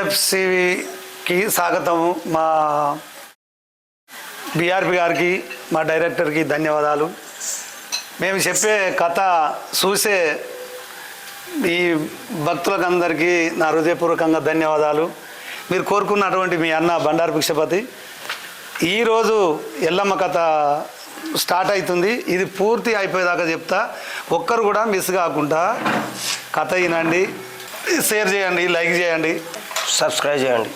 కేఎఫ్సికి స్వాగతము. మా బీఆర్పి గారికి, మా డైరెక్టర్కి ధన్యవాదాలు. మేము చెప్పే కథ చూసే ఈ భక్తులకు అందరికీ నా హృదయపూర్వకంగా ధన్యవాదాలు. మీరు కోరుకున్నటువంటి మీ అన్న బండారు భిక్షపతి ఈరోజు ఎల్లమ్మ కథ స్టార్ట్ అవుతుంది. ఇది పూర్తి అయిపోయేదాకా చెప్తా. ఒక్కరు కూడా మిస్ కాకుండా కథ వినండి, షేర్ చేయండి, లైక్ చేయండి, సబ్స్క్రైబ్ చేయండి.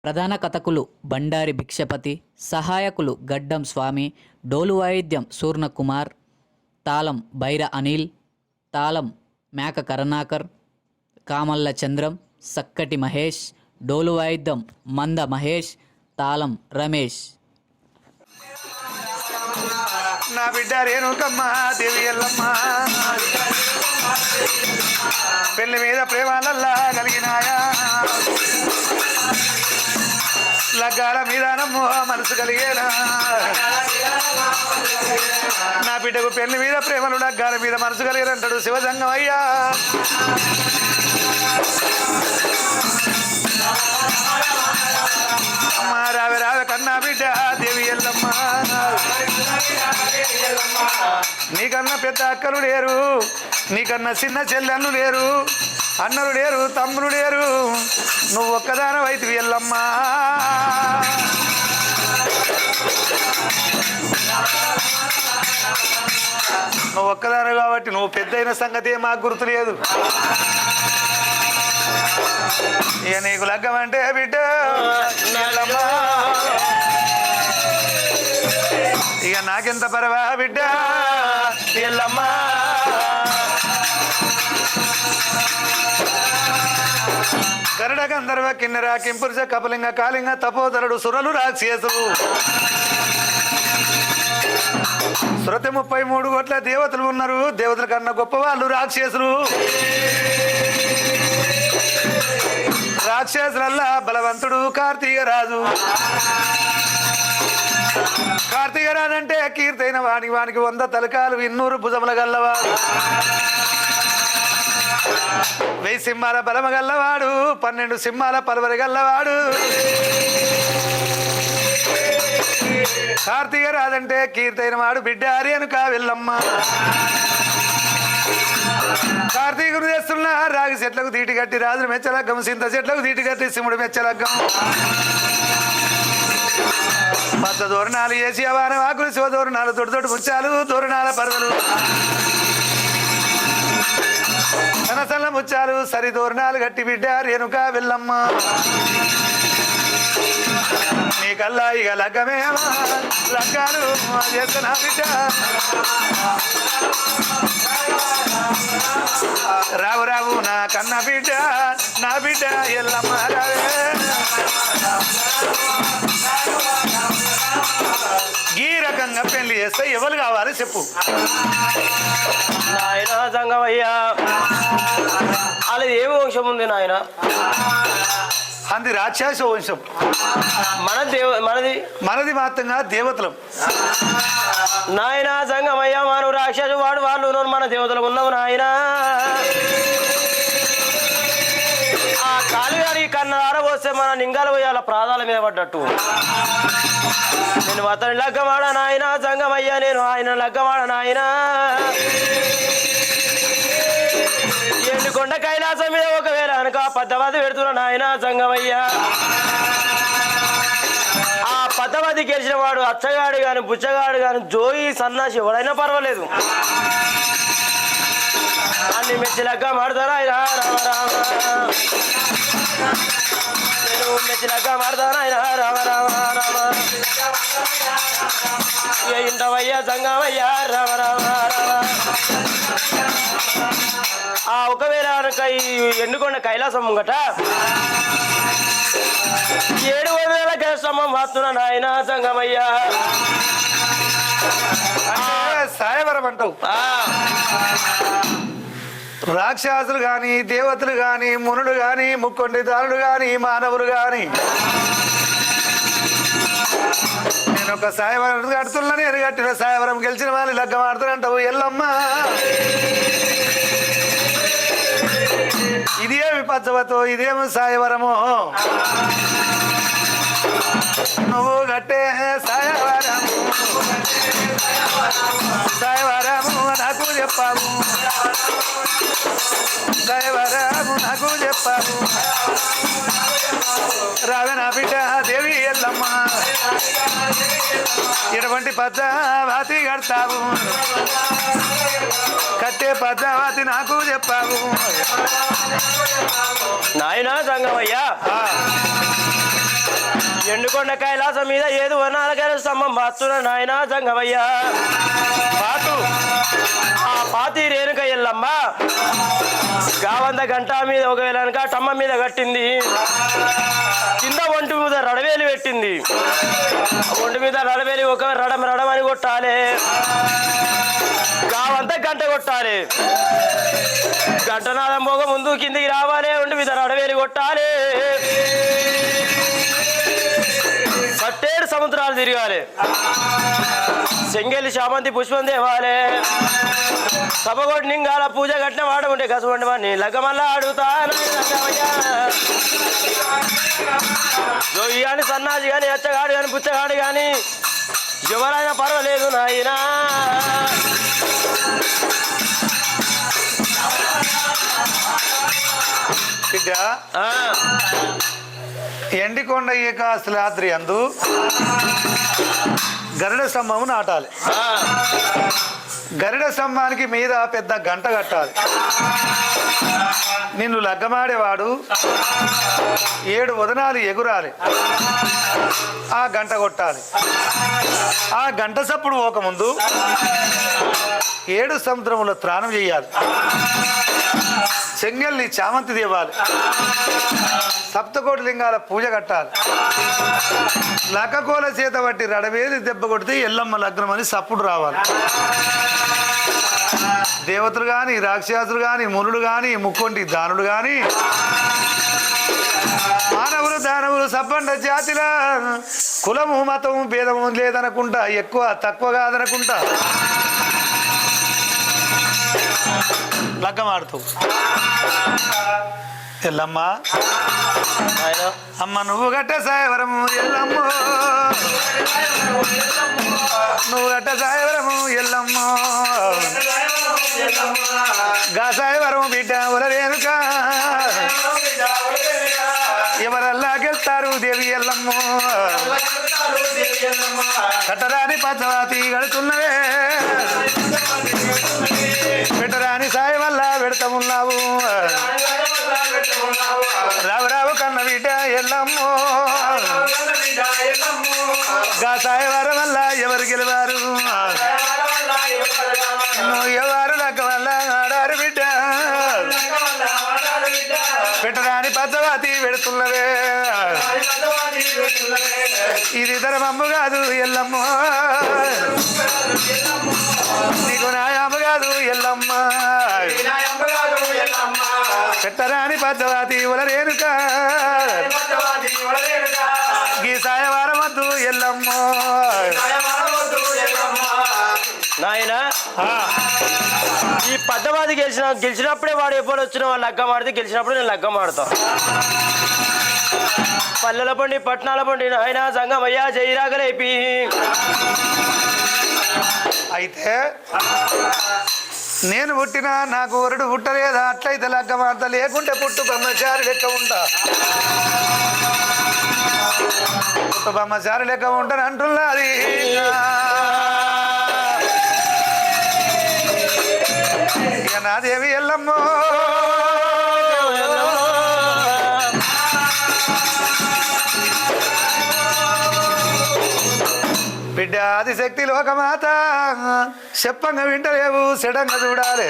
ప్రధాన కథకులు బండారి భిక్షపతి, సహాయకులు గడ్డం స్వామి, డోలు వాయిద్యం సూర్ణకుమార్, తాళం బైర అనిల్, తాళం మేక కరుణాకర్, కామల్ల చంద్రం, సక్కటి మహేష్, డోలు వాయిద్యం మంద మహేష్, తాళం రమేష్. నా బిడ్డ రేణుకమ్మ దేవి ఎల్లమ్మ పెళ్లి మీద ప్రేమాలల్లా కలిగినాయా, లగ్గాల మీద నమ్మో మనసు కలిగేనా. నా బిడ్డకు పెళ్లి మీద ప్రేమలు లగ్గాల మీద మనసు కలిగేనంటాడు శివజంగం అయ్యా. అమ్మ రావే రావే కన్నా బిడ్డ దేవి ఎల్లమ్మ, నీకన్నా పెద్ద అక్కలు లేరు, నీకన్నా చిన్న చెల్లెళ్ళు లేరు, అన్నలు లేరు, తమ్ములు లేరు, నువ్వు ఒక్కదానం అయితే ఎల్లమ్మా. నువ్వు ఒక్కదాను కాబట్టి నువ్వు పెద్దయిన సంగతి మాకు గుర్తులేదు. ఇక నీకు లగ్గం అంటే బిడ్డ ఎల్లమ్మా, ఇక నాకెంత పరవా బిడ్డ ఎల్లమ్మా. గరుడ గంధర్వ కిన్నెర కింపురుష కపలింగ కాళింగ తపోధరుడు సురలు రాక్షసులు శృతి 33 కోట్ల దేవతలు ఉన్నారు. దేవతల కన్నా గొప్ప వాళ్ళు రాక్షసులు. రాక్షసులల్లా బలవంతుడు కార్తీక రాజు. కార్తీక రాజు అంటే కీర్తైన వానికి 100 తలకాలు 200 భుజముల గల్లవాడు, 1000 సింహాల బలమ గల్లవాడు, 12 సింహాల పలువరి గల్లవాడు. కార్తీక రాజంటే కీర్తైన వాడు బిడ్డ అరేణుక వెళ్ళమ్మ. కార్తీకుడు చేస్తున్న రాగి చెట్లకు తీటి కట్టి రాజును మెచ్చలగ్గం, సింత చెట్లకు తీటి కట్టి శివుడు మెచ్చలగ్గం. పచ్చ దోరణాలు వేసి అవాన వాకులు శివ దోరణాలు, తొడి ముచ్చాలు దోరణాల పర్వలు, సనసల్ల ముచ్చాలు సరి దోరణాలు గట్టి బిడ్డ రేణుక వెళ్ళమ్మ. నీకల్లా ఇక లగ్గమేమా లగ్గాలు చేస్తున్నా బిడ్డ. రావు రావు నా కన్న బిడ్డ నా బిడ్డ ఎల్లమ్మ రావే. ఈ రకంగా పెళ్లి చేస్తే ఎవరు కావాలి చెప్పు. నాయన సంగమయ్యా, అలా ఏమి వంశం ఉంది నాయన? అంది రాక్షస వంశం. మనది మాత్రంగా దేవతలం. నాయన సంగమయ్యా, మనం రాక్షసు వాడు వాళ్ళు మన దేవతలు ఉన్నాము నాయన. ఆ కాలుగారి కన్నార పోస్తే మన నింగాలు పోయాల ప్రాణాల మీద పడ్డట్టు. నేను అతని లగ్గమాడ నాయన సంగమయ్యా, నేను ఆయన లగ్గమాడ నాయన. ఎండుకొండ కైలాసం మీద ఒకవేళ అనుక పద్దవది పెడుతున్నా నాయన సంగమయ్యా. ఆ పద్దవది గెలిచిన వాడు అచ్చగాడు గాని బుచ్చగాడు గాని జోయి సన్నాసి ఎవడైనా పర్వాలేదు, అన్ని మెచ్చి లగ్గ మాడతారా ఆయన రామ రామ. నేను మెచ్చి లగ్గ మాడతాను ఆయన రామ రామ రామ. ఇంటవయ్యా సంగమయ్యా రామ రామ రామ. ఆ ఒకవేళ ఎండుకొండ కైలాసం ముంగట 700 కైలాసమ్మ మాత్రం నాయన సంగమయ్యా. సాయవరం అంటావు. రాక్షసులు గాని దేవతలు గాని మునుడు గాని ముక్కొండిదారుడు గాని మానవులు గాని నేను ఒక సాయవరం కడుతున్నా, నేను కట్టిన సాయవరం గెలిచిన వాళ్ళు లగ్గం ఆడుతున్నంటావు ఎల్లమ్మ. ఇదేమి పచ్చవతో ఇదేమి సాయవరమో నువ్వు గట్టే సాయవరము సాయవరము నాకు చెప్పావు సాయవరము నాకు చెప్పావు రావణ బిడ్డ దేవి ఎల్లమ్మ ఎటువంటి పద్మావతి కడతావు కట్టే పద్మావతి నాకు చెప్పావు నాయనా సంగమయ్యా ఎండుకొండ కైలాసం మీద ఏదు వనాలకైనా స్తంభం బాస్తున్న నాయనా సంగమయ్యా పాటు ఆ పాతి రేణుక ఎల్లమ్మ గావంద గంట మీద ఒక వేలనక టమ్మ మీద కట్టింది కింద ఒంటి మీద రడవేలు పెట్టింది ఒంటి మీద రడవేలి ఒక రడం రడం అని కొట్టాలి గావంతా గంట కొట్టాలి గంటనాదం పోక ముందు కిందికి రావాలి ఒంటి మీద రడవేలి కొట్టాలి పట్టేడు సముద్రాలు తిరగాలి చెంగెలి శామంతి పుష్పం తేవాలి సభగొట్టి నింగాల పూజ కట్టిన వాడకుంటే కసవండి వాడిని లగ్గమల్లా అడుగుతాను జోగి కానీ సన్నాజి కానీ ఎచ్చగాడు కానీ పుచ్చగాడు కానీ ఎవరైనా పర్వాలేదు నాయనా బిడ్డ ఎండికొండ ఏకాశలాద్రి అందు గరుడ స్తంభము నాటాలి గరుడ స్తంభానికి మీద పెద్ద గంట కట్టాలి నిన్ను లగ్గమాడేవాడు 7 వదనాలు ఎగురాలి ఆ గంట కొట్టాలి ఆ గంట సప్పుడు పోకముందు 7 సముద్రముల త్రాణం చేయాలి చెంగల్ని చామంతి దేవాలి సప్తకోటి లింగాల పూజ కట్టాలి లక్కకోల చేత బట్టి రడవేది దెబ్బ కొడితే ఎల్లమ్మ లగ్నం అని సప్పుడు రావాలి దేవతలు కానీ రాక్షసులు కానీ మునులు కానీ ముక్కొంటి దానులు కానీ మానవులు దానవులు సబ్బండ జాతిల కులము మతము భేదము లేదనుకుంటా ఎక్కువ తక్కువ కాదనుకుంటా లగ్గమాడుతూ ఎల్లమ్మ అమ్మ నువ్వు గట్ట సాయవరము ఎల్లమ్మ నువ్వు గట్ట సాయవరము ఎల్లమ్మ గా సాయవరము బిడ్డ ఉలరేనుక ఎవరల్లాకెళ్తారు దేవి ఎల్లమ్మ కట్టరాని పద్మావతి గడుతున్నవే పెట్టరాని సాయి వల్ల పెడతామున్నావు రావు రావు కన్న బిడ్డ ఎల్లమ్మో గా సాయి వారం వల్ల ఎవరు గెలివారు ఎవరు లక్క వల్ల ఆడారు బిడ్డ పెట్టరాని పద్మావతి పెడుతున్నవే ఇది ధర్మమ్ము కాదు ఎల్లమ్మ నీకు న్యాయమ్మ కాదు ఎల్లమ్మ పెట్టరాని పద్మావతి ఉలరేనుక గీ సాయవారం వద్దు ఎల్లమ్మ నాయన ఈ పద్మావతి గెలిచినప్పుడే వాడు ఎప్పుడు వచ్చిన వాళ్ళు లగ్గం ఆడితే గెలిచినప్పుడు నేను లగ్గం ఆడతా పల్లెల పండి పట్టణాల పండి నాయన సంగమయ్యా జైరాగలేపి అయితే నేను పుట్టినా నాకు వరుడు పుట్టలేదా అట్లయితే లగ్గం ఆడతా లేకుంటే పుట్టు బ్రహ్మచారి లెక్క ఉంటా పుట్టు బ్రహ్మచారి లెక్క ఉంటాను అంటున్నది నాదేవి ఎల్లమ్మో బిడ్డ ఆదిశక్తి లోకమాత చెప్పంగా వింటలేవు సెడంగా చూడాలి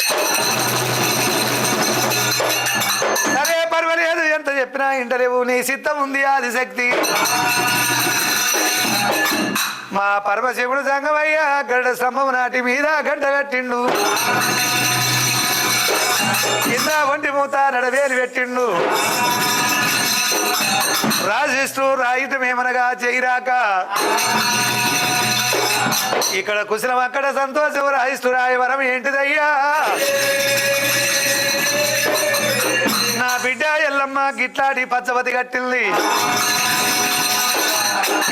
సరే పర్వాలేదు ఎంత చెప్పినా వింటలేవు నీ సిద్ధం ఉంది ఆదిశక్తి మా పరమశివుడు సంగమయ్య గడ్డ స్తంభం నాటి మీద గంట కట్టిండు కింద ఒంటి మూత నడవేలు పెట్టిండు రాజిస్తూ రాయితమేమనగా చేయరాక ఇక్కడ కుశలం అక్కడ సంతోషం రాయిస్తూ రాయవరం ఏంటిదయ్యా గిట్లాడి పచ్చవతి కట్టింది.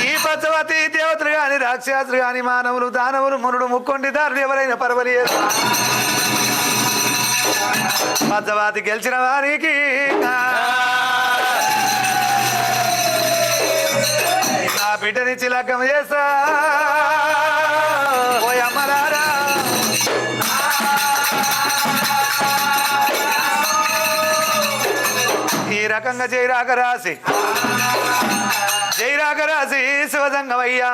ఈ పచ్చవతి దేవతలు గాని రాక్షసులు గాని మానవులు దానవులు మునుడు ముక్కొండి దారులు ఎవరైనా పర్వాలేదు. పచ్చవతి గెలిచిన వారికి నా బిడ్డనిచ్చి లగ్గం చేస్తా ఓ అమ్మలారా. ఈ రకంగా జైరాక రాసి శివజంగమయ్యా.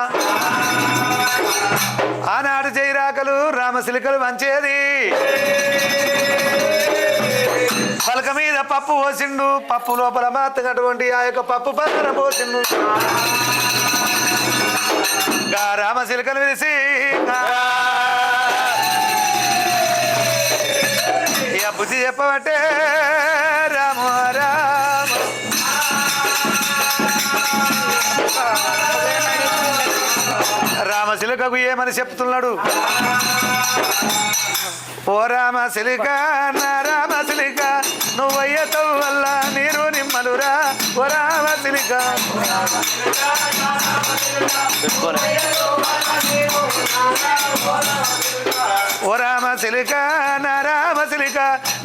ఆనాడు జైరాకలు రామశిలికలు వంచేది. పలక మీద పప్పు పోసిండు, పప్పు లోపల మాత్రటువంటి ఆ యొక్క పప్పు పక్కన పోసిండు. రామశిలికలు విరిసి ఇక బుద్ధి చెప్పబట్టే రామ రామ రామశిలికకు ఏమని చెప్తున్నాడు? ఓ రామశిలిక నా రామశిలిక నువ్వయ్యతో వల్ల నీరు నిమ్మలురా. ఓ రామశిలిక ఓ రామశిలిక నా రామశిలిక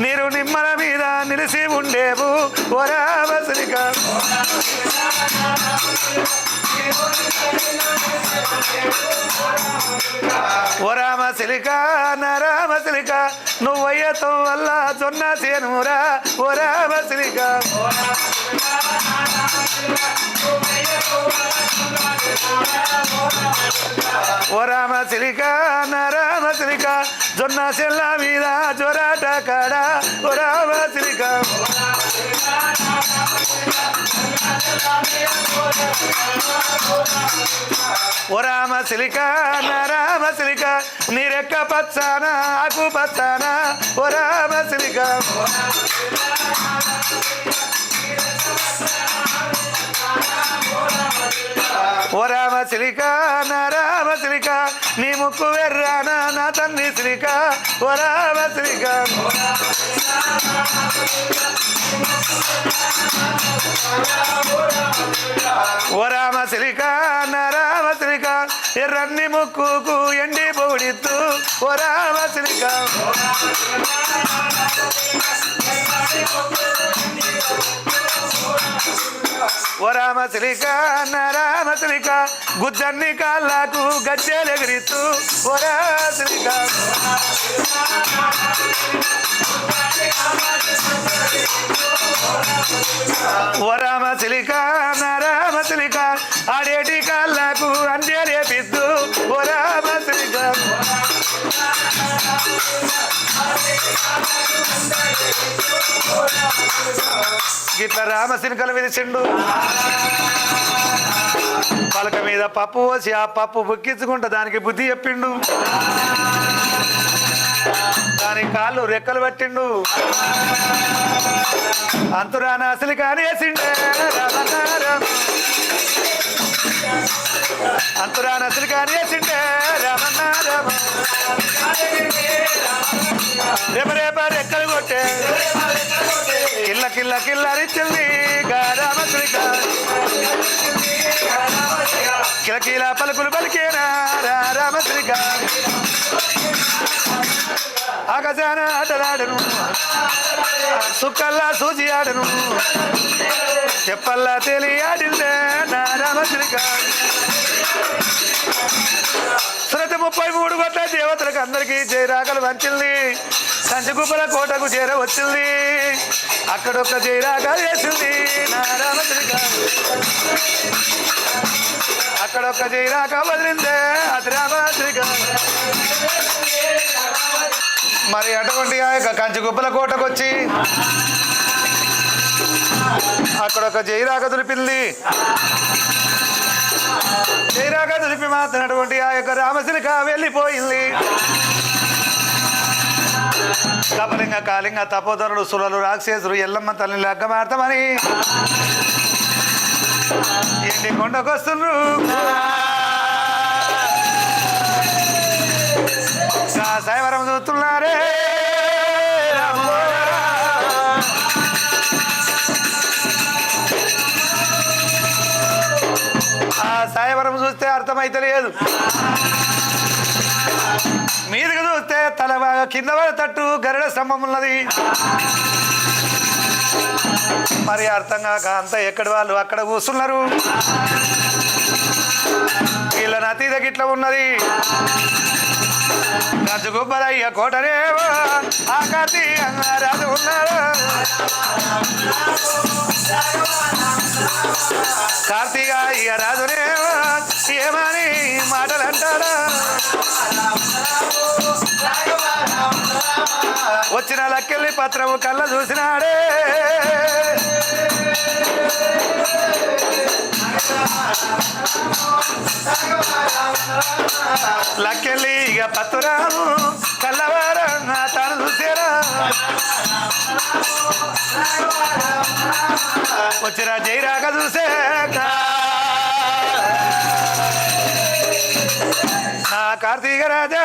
నీరు నిమ్మల మీద నిలిసి ఉండేవు. ఓ రామశిలిక ఓ రామశిలిక నా రామశిలిక నువ్వయ్యతో వల్ల జొన్న చేనురా. ఓ రామశిలిక ఓ రామశిలిక నా రామశిలిక జొన్న చెల్ల మీద జొరాట కాడ. ఓ రామశిలిక ఓ రామశిలిక నా రామశిలిక నీరెక్క పచ్చాన ఆకు పచ్చాన. ఓ రామశిలిక ఓ రామశిలిక నా రామశిలిక నీ ముక్కు వెర్రానా నా తన్ని శిలిక. ఓ రామశిలిక ఓ రామశిలిక నా రామశిలిక ఎర్రన్ని ముక్కుకు ఎండి పొడిత్తు. ఓ రామశిలిక ఓ రామశిలిక నా రామశిలిక గుజ్జన్ని కాళ్ళకు గజ్జెలెగిరిత్తు. ఓ రామశిలిక ఓ రామశిలిక నా రామశిలిక ఆడేటి కాళ్ళకు అందే రేపిద్దు. ఓ రామశిలిక గిట్ల రామశిలికలు విరిచిండు. పలక మీద పప్పు పోసి ఆ పప్పు బుక్కించుకుంటా దానికి బుద్ధి చెప్పిండు. దాని కాళ్ళు రెక్కలు పట్టిండు. అంతురాన అసలు కానీ వేసిండే రామన్నారం. అంతురాన అసలు కానీ వేసిండే రామన్నారం. రేప రెక్కలు కొట్టే కిల్ల కిల్ల కిల్లరిచ్చింది రామశిలిక. కిలకిల పలుకులు పలికేనా రామశిలిక. ఆకాశాన ఆటలాడను సుక్కల్లా సూచి ఆడను చెప్పల్లా తెలియాడిందే నా రామశిలిక. సురత 33 కోట్ల దేవతలకు అందరికీ జయరాకలు వంచింది. కంచుకుప్పల కోటకు చేర వచ్చింది. అక్కడొక్క జయరాక వేసింది నా రామశిలిక. అక్కడొక్క జయరాక వదిలిందే అది రామశిలిక. మరి అటువంటి ఆ యొక్క కంచుకుప్పల కోటకు వచ్చి అక్కడ ఒక జైరాక దులిపింది. జైరాక దులిపి మాత్రటువంటి ఆ యొక్క రామశిలిక వెళ్ళిపోయింది. కపలింగ కాలింగ తపోధనుడు సురలు రాక్షసులు ఎల్లమ్మ తల్లిని లగ్గమాడతామని ఎండి కొండకొస్తుండ్రు. సాయవరం చూస్తున్నారే సాయవరం చూస్తే అర్థమైతే లేదు, మీదికి చూస్తే తల కింద తట్టు గరుడ స్తంభం ఉన్నది. మరి అర్థం కాక అంతా ఎక్కడి వాళ్ళు అక్కడ కూర్చున్నారు. వీళ్ళ నతీద గిట్ల ఉన్నది. గజగుబ్బరయ్య కోటరేవో ఆ కార్తీక రాజు ఉన్నాడు. కార్తీక ఇక రాజునేవో ఏమని మాటలు అంటాడా. వచ్చిన లక్కెళ్ళి పత్రము కళ్ళ చూసినాడే. లక్కెళ్ళి ఇక పత్తురాము కళ్ళవారంగా తాను చూసారా. వచ్చిన జైరాక చూసే నా కార్తీక రాజా.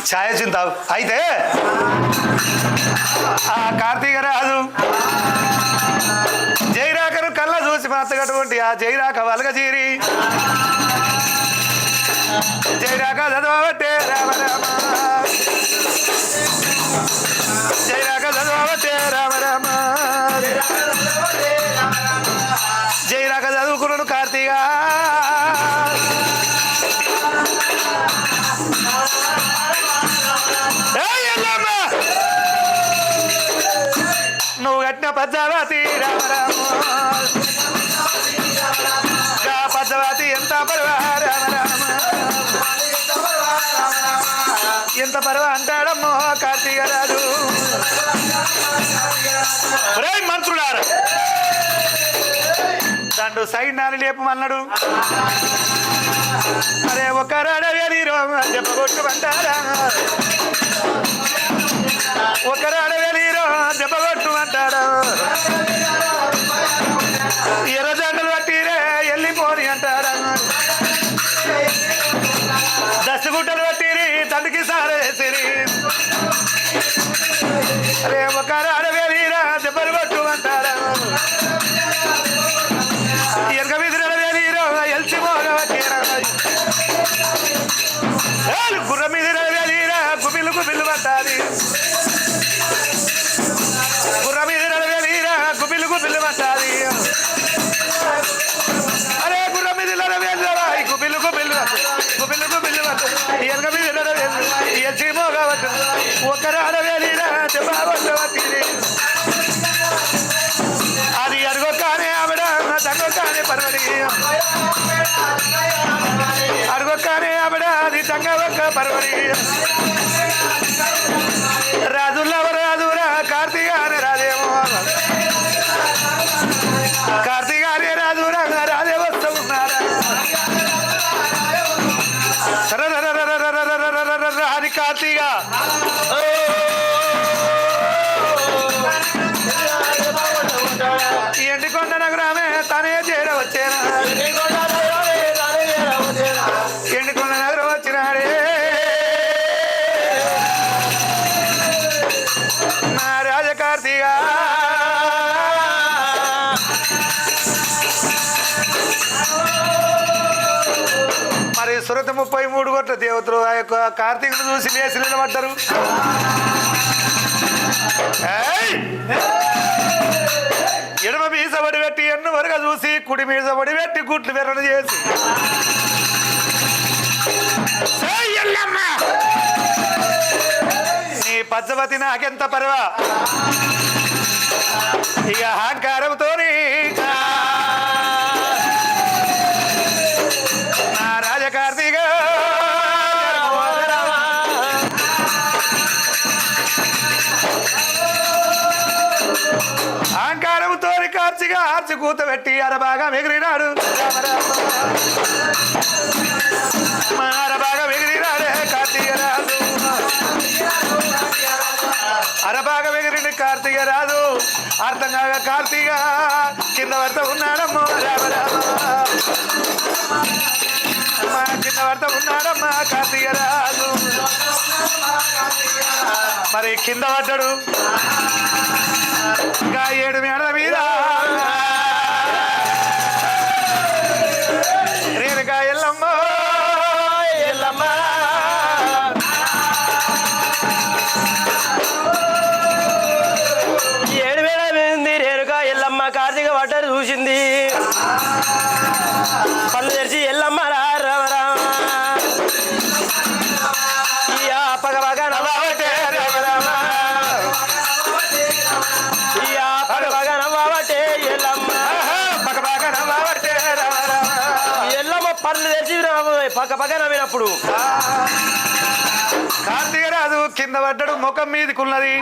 ఛాయ చింత అయితే ఆ కార్తీక రాజు జైరాకను కళ్ళ చూసి మాత్రటువంటి ఆ జైరాక వలగజీరి జైరాక చదవబట్టే రామ రామ, జైరాక చదవబట్టే రామ రామ, జైరాక చదువుకున్నాడు కార్తీక. నువ్వు కట్టిన పద్మావతి రామ రామ, పద్మావతి ఎంత పర్వా రామ రామ, ఎంత పర్వ అంటాడమ్మో కార్తీక రాజు. మంత్రులారా దండు సైన్యాన్ని లేపమన్నాడు. అరే ఒకరాడవేలిరో చెప్పగొట్టుమంటారా, ఒకరాడవేలిరో చెప్పగొట్టుమంటారా. ఎర్రజెండలు పట్టిరే వెళ్ళిపోని అంటారా, దశగుట్టలు పట్టిరి తండ్రికి సారేసిరి. అరే ఒకరాడవేలిరా దెబ్బలు కొట్టుమంటారా, ఎనక విధుల వేలిరో ఎల్చి మోగవట్టిరా, గుర్ర మీద వేలిరా గుబిల్లు గుబిల్లు పట్టాలి, గుర్ర మీద వేలిరా గుబిల్లు గుబిల్లు పట్టాలి. అరే గుర్ర మీద వేలిరా గుబిల్లు గుబిల్లు గుబిల్లు గుబిల్లు పట్టాలి, ఎనక మీద ఎల్చి మోగవట్టు ఒకరాడ వేలిరా దెబ్బవట్టవట్టిరి. అది అడుగొక్కనే ఆవిడ తంగొక్కనే పర్వడి, అడుగొక్కనే ఆవిడ అది తంగొక్క పర్వడి. రాజుల్లవ రాజురా కార్తీగానే రాదేమో, కార్తీగానే రాజురా రాదే వస్తూ ఉన్నారా. అది కార్తీక ఎండికొండ నగరమే తనే చేరవచ్చేనా, ఎండికొండ నగరం వచ్చినాడే నా రాజ కార్తీక. మరి సురత 33 కోట్ల దేవతలు ఆ యొక్క కార్తీకుడు చూసి లేచి నిలబడ్డారు. ఎడమ మీస వడి పెట్టి ఎన్ను వరగా చూసి కుడి మీస వడి పెట్టి గుట్లు వెర్రను చేసి నీ పచ్చవతి నాకెంత పర్వా, ఇక అహంకారంతో నా రాజ కార్తీక. అహంకారంతో కార్చిగా ఆర్చి కూత పెట్టి అరబాగా ఎగిరినాడు అరబాగా ఎగిరినాడే కార్తీక రాజు, అరబాగా ఎగిరిన కార్తీక రాజు. అర్థం కాక కార్తీక కింద పడుతూ ఉన్నాడమ్మో రామ రామ. కింద పడతా ఉన్నాడమ్మా కార్తీక రాజు. మరి కింద పడ్డాడు ఇంకా 7 మేడల మీద రేణుకా ఎల్లమ్మ ఎల్లమ్మ 7 మేడల మీద ఉంది రేణుకా ఎల్లమ్మ. కార్తీక పడ్డారు చూసింది. పళ్ళు తెరిచి ఎల్లమ్మ రా రామ రామ ఇయా పగ పగ నవ్వబట్టే రామ రామ ఇయా పగ పగ నవ్వబట్టే ఎల్లమ్మ పక్క పక్క నవ్వబట్టే రామ రామ. ఎల్లమ్మ పళ్ళు తెరిచి పక్క పక్క నవ్వినప్పుడు కార్తీక రాజు కింద పడ్డాడు. ముఖం మీదకున్నది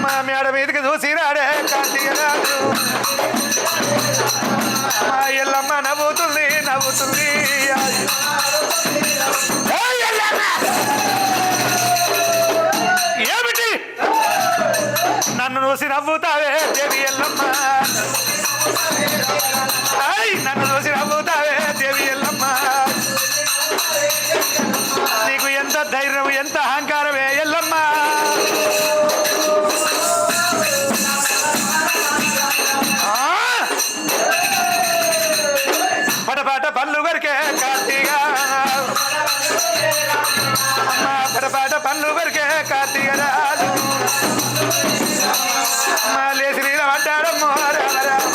మా మేడ మీదకి చూసి రాడే కార్తీక రాజు. మా ఎల్లమ్మ నవ్వుతుంది నవ్వుతుంది. ఏయ్ ఎల్లమ్మ! ఏమిటి నన్ను చూసి నవ్వుతావే దేవి ఎల్లమ్మ? నన్ను చూసి నవ్వుతావే దేవి ఎల్లమ్మ? నీకు ఎంత ధైర్యం ఎంత అహంకారమే ఎల్లమ్మ? పటపాట పళ్ళు వరకే కార్తీక అమ్మా పటపాట పళ్ళు వరకే కార్తీక రాజు. అమ్మా లేచి నీలబడ్డాడమ్మో రామ రామ.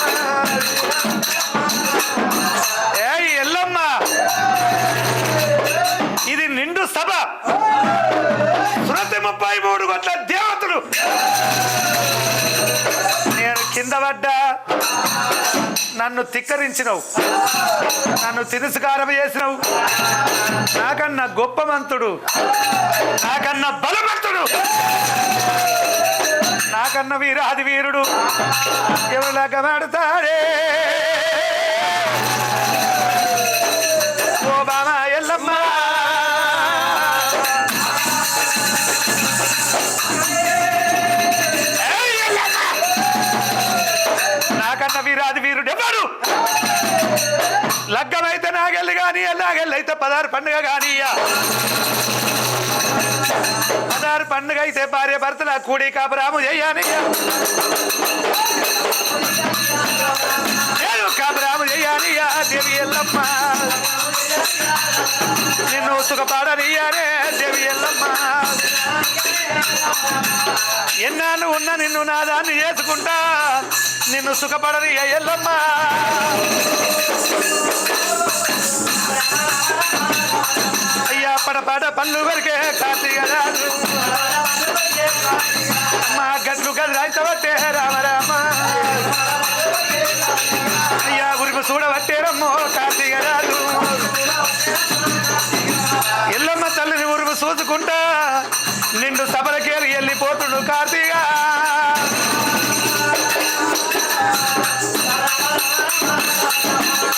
ఏయ్ ఎల్లమ్మ ఇది నిండు సభ. 33 కోట్ల దేవతలు. నేను కింద పడ్డా నన్ను తిక్కరించినవు, నన్ను తిరస్కారం చేసినవు. నాకన్నా గొప్పమంతుడు, నాకన్నా బలవంతుడు, నాకన్నా వీరాది వీరుడు ఎవరిలాగా మాడతాడే ఓ బామా ఎల్లమ్మ. నాకన్నా వీరాది వీరుడు ఎవరు? లగ్గమైతే నాగెళ్ళి కానీ నాగెళ్ళి అయితే 16 పండుగ కానీ 16 పండుగ అయితే భార్య భర్తల కూడి కాపురాము చెయ్యాని. కాపురాము చెయ్యాని దేవి ఎల్లమ్మ. నిన్ను సుఖపాడనియానే దేవి ఎల్లమ్మ. ఎన్నాళ్ళు ఉన్న నిన్ను నాదాన్ని చేసుకుంటా నిన్ను సుఖపడని ఎల్లమ్మ. అయ్యా పడపాట పళ్ళు వరకే కార్తీక రాజు. మా గట్లు గది రాయితబట్టే రామ రామ. అయ్యా ఉరుకు చూడబట్టేరమ్మో కార్తీక రాజు. ఎల్లమ్మ తల్లిని ఉరుకు చూసుకుంటా నిండు సభలకేరి వెళ్ళిపోతుడు కార్తీక.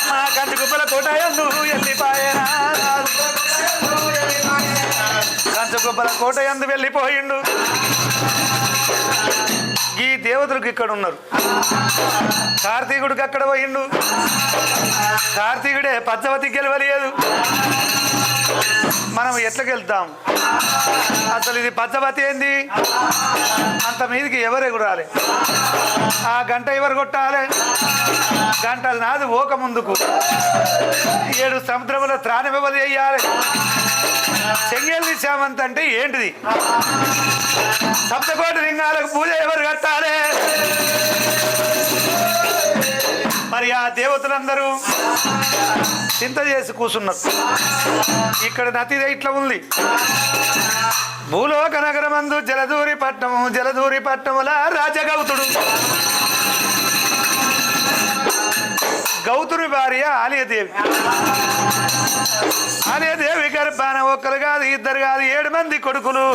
మా కంటి గుప్పల కోట ఎందు వెళ్ళిపోయేనా. కంచు గుప్పల కోట ఎందు వెళ్ళిపోయిండు. ఈ దేవతలకు ఇక్కడ ఉన్నారు. కార్తీకుడికి అక్కడ పోయిండు. కార్తీకుడే పచ్చవతి గెలవలేదు. మనం ఎట్లకెళ్తాం? అసలు ఇది పచ్చవతి ఏంది? అంత మీదకి ఎవరు ఎగురాలి? ఆ గంట ఎవరు కొట్టాలి? గంటలు నాది ఓక ముందుకు 7 సముద్రముల త్రాణివ్వబలి చెయ్యాలి. చెంగెల్ని చామంత అంటే ఏంటిది? సప్తకోటి లింగాలకు పూజ ఎవరు కట్టాలి? మరి ఆ దేవతలందరూ చింత చేసి కూర్చున్నారు. ఇక్కడ నదిదే ఇట్లా ఉంది. భూలోక నగరమందు జలదూరి పట్టణముల రాజగౌతుడు. గౌతుని భార్య ఆలయదేవి. ఆలయదేవి గర్భాన ఒక్కరు కాదు, ఇద్దరు కాదు, 7 మంది కొడుకులు.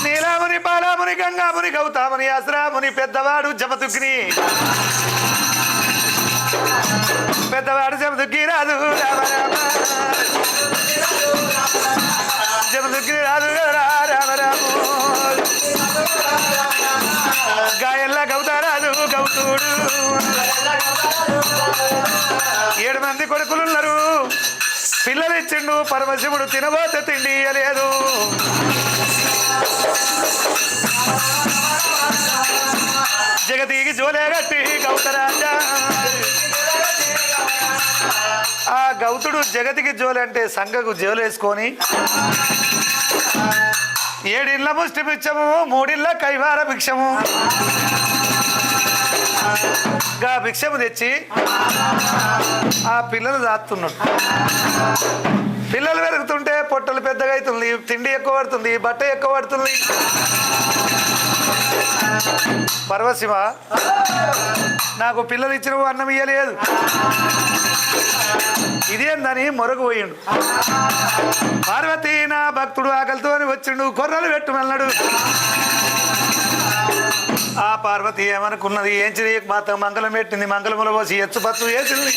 నీలాముని, బాలాముని, గంగాముని, గౌతాముని, అసరాముని, పెద్దవాడు జమదుగ్ని. పెద్దవాడు జమదుగ్గి రాదు రామ రామ. జమదుగ్గి రాదు రామ రాము. గాయల్లా గౌతారాదు గౌతుడు. మంది కొడుకులున్నారు పిల్లలు ఇచ్చిండు పరమశివుడు తినబోతే తిండి ఇయ్యలేదు జగతికి జోలే గట్టి గౌతరాజా ఆ గౌతుడు జగతికి జోలి అంటే సంఘకు జోలేసుకొని 7 ఇళ్ళ ముష్టి భిక్షము 3 ఇళ్ళ కైవార భిక్షము గా భిక్షము తెచ్చి ఆ పిల్లలు దాస్తున్నాడు పిల్లలు పెరుగుతుంటే పొట్టలు పెద్దగా అవుతుంది తిండి ఎక్కువ పడుతుంది బట్ట ఎక్కువ పడుతుంది పరవశివ నాకు పిల్లలు ఇచ్చిన అన్నం ఇయ్యలేదు ఇదేందని మొరకు పోయిండు పార్వతి నా భక్తుడు ఆకలితో అని వచ్చిండు కొర్రలు పెట్టుమన్నాడు ఆ పార్వతి ఏమనుకున్నది ఏం చేయ మాత మంగళం పెట్టింది మంగళముల పోసి ఎచ్చుపచ్చు వేసింది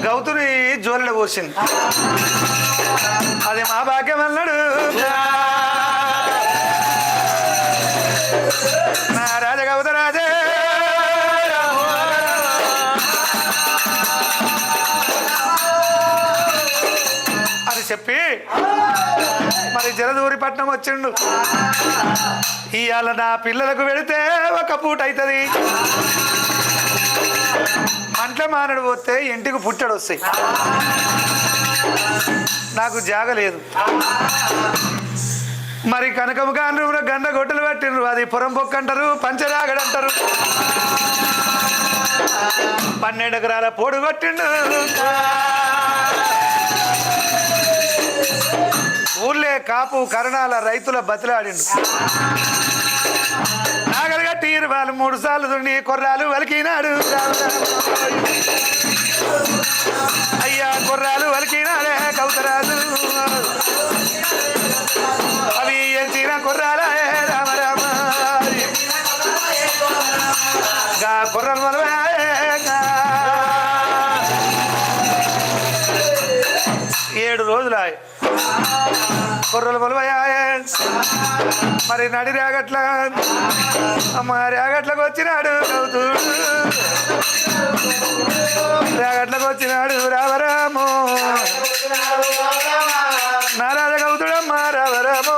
గౌతుని జోలిలో పోసింది అది మా భాగ్యం అన్నాడు నా రాజ గౌతరాజే అని చెప్పి మరి జలదూరిపట్నం వచ్చిండు ఇవాళ నా పిల్లలకు వెళితే ఒక పూట అవుతుంది మంటల మానడు పోతే ఇంటికి పుట్టడు వస్తాయి నాకు జాగలేదు మరి కనకము గాను గండ గొడ్డలు పట్టిండ్రు అది పురం పొక్క అంటారు పంచరాగడంటారు 12 ఎకరాల పోడు కొట్టిండు ఊళ్ళే కాపు కరణాల రైతుల బతిలాడిండు నాగలు కట్టి 23 సార్లు దుండి కొర్రాలు వలికినాడు అయ్యా కొర్రాలు వలికినాడే కౌతరాజు అవి ఎంచిన కొర్రాలే రామ రామ కొర్రలు వలవే 7 రోజులు కొర్రలు వలవయా మరి నడి రేగట్ల అమ్మ రేగట్లకు వచ్చినాడు గౌతుడు రేగట్లకు వచ్చినాడు రామరాము నారాజ గౌతుడమ్మ రామరాము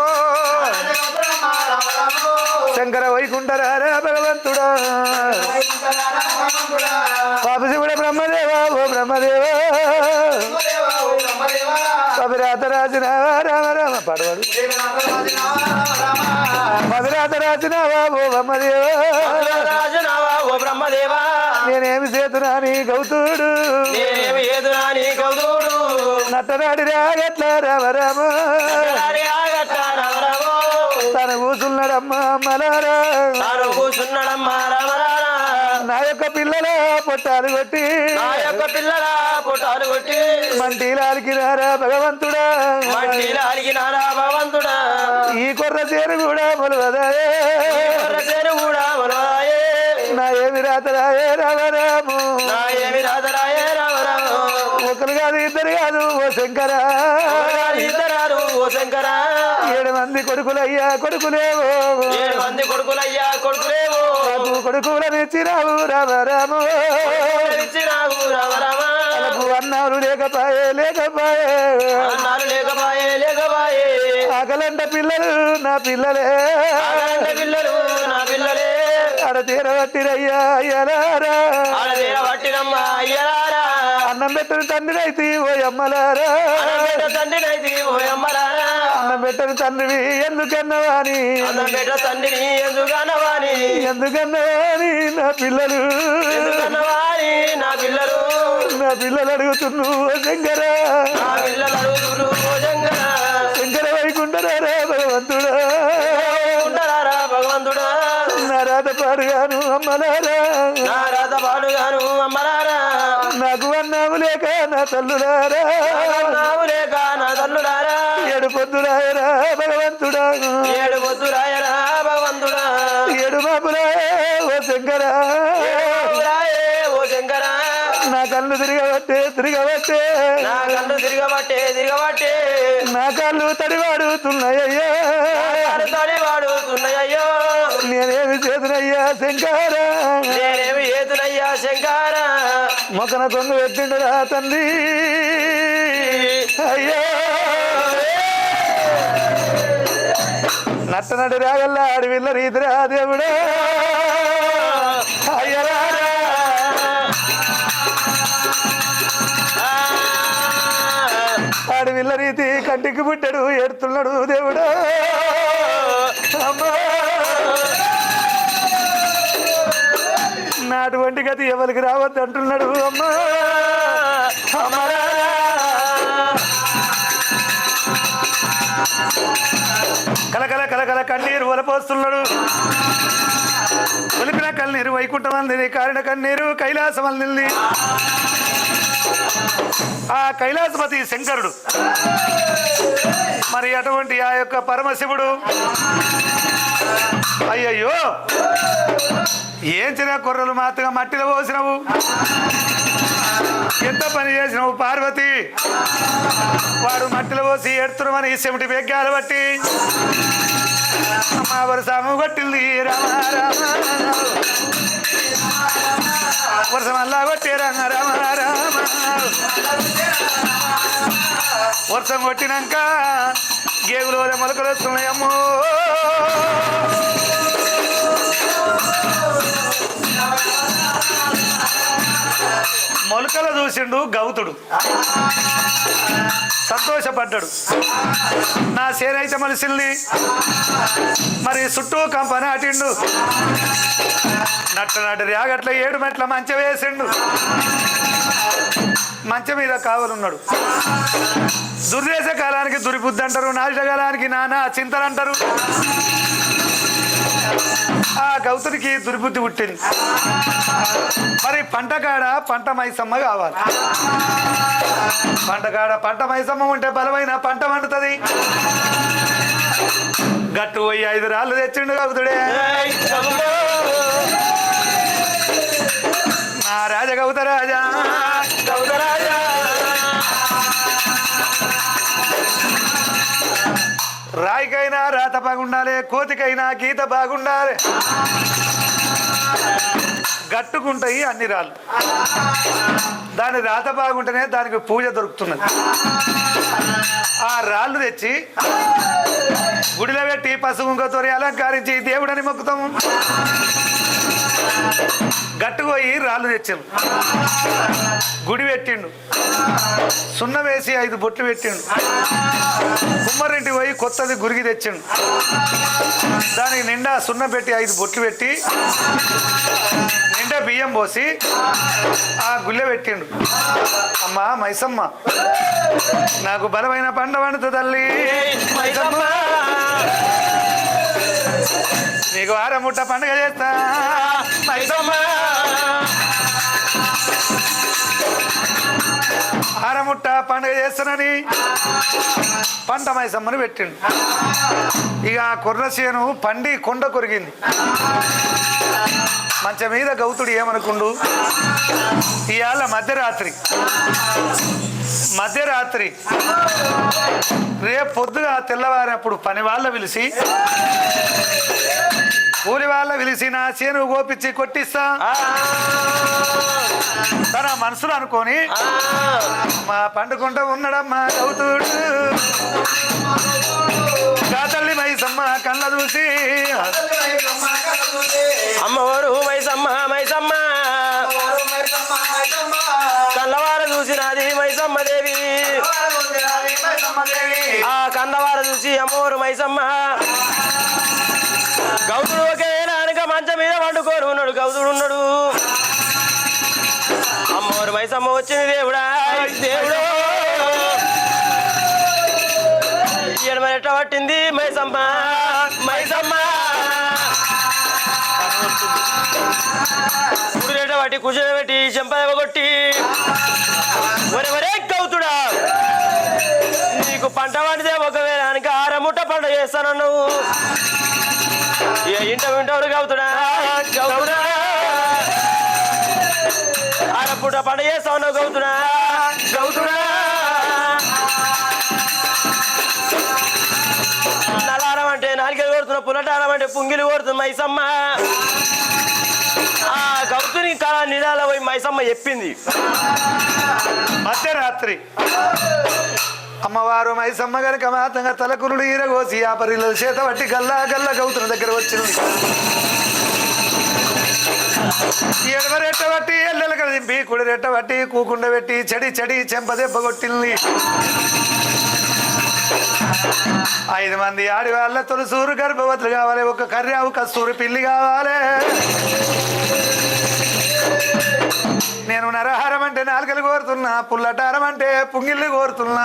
శంకర వైకుంఠరారా భగవంతుడా పాపశివుడ బ్రహ్మదేవా ఓ బ్రహ్మదేవా కవిరాత రాజునావా రామ రామ పడవాడు కవిరాత రాజునావా ఓ బ్రహ్మదేవా నేనేమి చేతున్నా నీ గౌతుడు నట్టనాడి రాగట్ల రామ రామ తను కూర్చున్నాడమ్మా అమ్మలారా నా యొక్క పిల్లల పొట్టాలు కొట్టి మంటీలాలికినారా భగవంతుడా ఈ కొర్ర చేరు కూడా మొలవదాయే నా ఏమి రాతరాయే రామరాము ఒకరు కాదు ఇద్దరు కాదు ఓ శంకరా 7 మంది కొడుకులయ్యా కొడుకులేవో నాకు కొడుకులను ఇచ్చినావు రామరాము అన్నాలు లేకపాయే ఆకలంట పిల్లలు నా పిల్లలే ఆడ తీరబట్టిరయ్యా అయ్యలారా అన్నం పెట్టని తండ్రి అయితే ఓ అమ్మలారా అన్నం పెట్టని తండ్రివి ఎందుకన్నవాని నా పిల్లలు నా పిల్లలు అడుగుతున్ను శంకర శంకర వైకుంఠరారా భగవంతుడా నా రాత పాడుగాను అమ్మలారా నాకు అన్నాము లేక నా తల్లులారా 7 పొద్దురాయరా భగవంతుడా 7 మాపురాయే ఓ శంకర నా కళ్ళు తిరగబట్టే నా కళ్ళు తడివాడుతున్నాయ్యా నేనేమి చేతునయ్యా శంకర మొక్కన కొంగు పెట్టిండురా తండ్రి అయ్యో నట్టనడు రాగల్లా అడవిల్ల రీతిరా దేవుడా అయ్యరారా అడవిల్ల రీతి కంటికి పుట్టాడు ఎడుతున్నాడు దేవుడా అమ్మా నాటువంటి గతి ఎవరికి రావద్దు అంటున్నాడు అమ్మా అమ్మరా కలకల కలకల కన్నీరు వలపోస్తున్నాడు ఒలిపిన కన్నీరు వైకుంఠం అందింది కారిన కన్నీరు కైలాసం అందింది ఆ కైలాసపతి శంకరుడు మరి అటువంటి ఆ యొక్క పరమశివుడు అయ్యయ్యో ఏం చిన్న కుర్రలు మాత్రగా మట్టిలో పోసినవు ఎంత పని చేసినవు పార్వతి వాడు మట్టిలో పోసి ఎడుతున్నామని చెమిటి బెగ్గాలు బట్టి మా వరసాము కొట్టింది రామ రామ వర్షం అల్లా కొట్టే రామ రామ రామ వర్షం కొట్టినాక గేగులో మొలకలు వస్తున్నాయమ్మో మొలకలు చూసిండు గౌతుడు సంతోషపడ్డాడు నా సేనైతే మలిసింది మరి చుట్టూ కంప నాటిండు నట్ట రేగట్ల 7 మెట్ల మంచం వేసిండు మంచం మీద కావలున్నాడు దుర్దేశ కాలానికి దురిబుద్ధి అంటారు నాశ కాలానికి నానా చింతలు అంటారు ఆ గౌతుడికి దుర్బుద్ధి పుట్టింది మరి పంటకాడ పంట మైసమ్మ కావాలి పంటకాడ పంట మైసమ్మ ఉంటే బలమైన పంట వండుతుంది గట్టు పోయి 5 రాళ్ళు తెచ్చిండు గౌతుడే నా రాజ గౌతరాజా గౌతరాజా రాయికైనా రాత బాగుండాలి కోతికైనా గీత బాగుండాలి గట్టుకుంటాయి అన్ని రాళ్ళు దాని రాత బాగుంటేనే దానికి పూజ దొరుకుతున్నది ఆ రాళ్ళు తెచ్చి గుడిలో పెట్టి పసుగుంకతో అలంకరించి దేవుడని మొక్కుతాము గట్టుపోయి రాళ్ళు తెచ్చిండు గుడి పెట్టిండు సున్న వేసి 5 బొట్లు పెట్టిండు కుమ్మరింటి పోయి కొత్తది గురికి తెచ్చిండు దానికి నిండా సున్న పెట్టి 5 బొట్లు పెట్టి నిండా బియ్యం పోసి ఆ గుళ్ళె పెట్టిండు అమ్మా మైసమ్మ నాకు బలమైన పంట వండుతు తల్లి మైసమ్మ నీకు ఆరముట్ట పండుగ చేస్తా మైసమ్మ ఆరముట్ట పండుగ చేస్తానని పంట మైసమ్మని పెట్టిండు ఇక ఆ కుర్రసేను పండి కొండ కొరిగింది మంచం మీద గౌతుడు ఏమనుకుండు ఇవాళ మధ్యరాత్రి రేపు పొద్దుగా తెల్లవారినప్పుడు పని వాళ్ళ పిలిచి కూలి వాళ్ళ పిలిచి నా చేను గోపించి కొట్టిస్తా తన మనసులో అనుకొని మా పండుకుంటూ ఉన్నాడమ్మా గౌతుడు తల్లి మైసమ్మ కళ్ళ చూసి అమ్మవారు మైసమ్మ మైసమ్మ కళ్ళవారు చూసినది మైసమ్మ దేవి ఆ కన్నవారు చూసి అమ్మవారు మైసమ్మ గౌతుడు ఒకే నానక మంచం మీద వండుకోరు ఉన్నాడు గౌతుడు ఉన్నాడు అమ్మవారు మైసమ్మ వచ్చింది దేవుడా దేవుడు ఎట్ట పట్టింది మైసమ్మ మైసమ్మ కుడిరేట పట్టి కూర్చొని పెట్టి చెంప కొట్టి ఒరే గౌతుడా నీకు పంట వండితే ఒకవేళ ఆయనకి ఆరముట్ట పంట చేస్తానన్నావు ఇంట వింటాడు గౌతుడా గౌతుడా ఆరపుట్ట పంట చేస్తా ఉన్నావు గౌతుడా గౌతుడా నలారం అంటే నాలుగేళ్ళు కొడుతున్నా పుల్లటారం అంటే పుంగిలు కొడుతుంది మైసమ్మ ఆ గౌతుని కళ నిరాల పోయి మైసమ్మ చెప్పింది. మధ్యరాత్రి అమ్మవారు మైసమ్మ గనక మాతంగా తలకురుడు ఈరగోసి ఆ పరిల్లల చేత పట్టి గల్లా గల్లా గౌతుల దగ్గర వచ్చింది. ఎడమరెట్ట బట్టి ఎల్లెల దింపి కుడి రెట్ట బట్టి కూకుండ పెట్టి చెడి చెడి చెంపదెబ్బ కొట్టింది. 5 మంది ఆడివాళ్ళ తొలసూరు గర్భవతులు కావాలి, ఒక కర్యావు కస్తూరి పిల్లి కావాలి. నేను నరహారం అంటే నాలుకలు కోరుతున్నా, పుల్లటారం అంటే పుంగిళ్ళు కోరుతున్నా.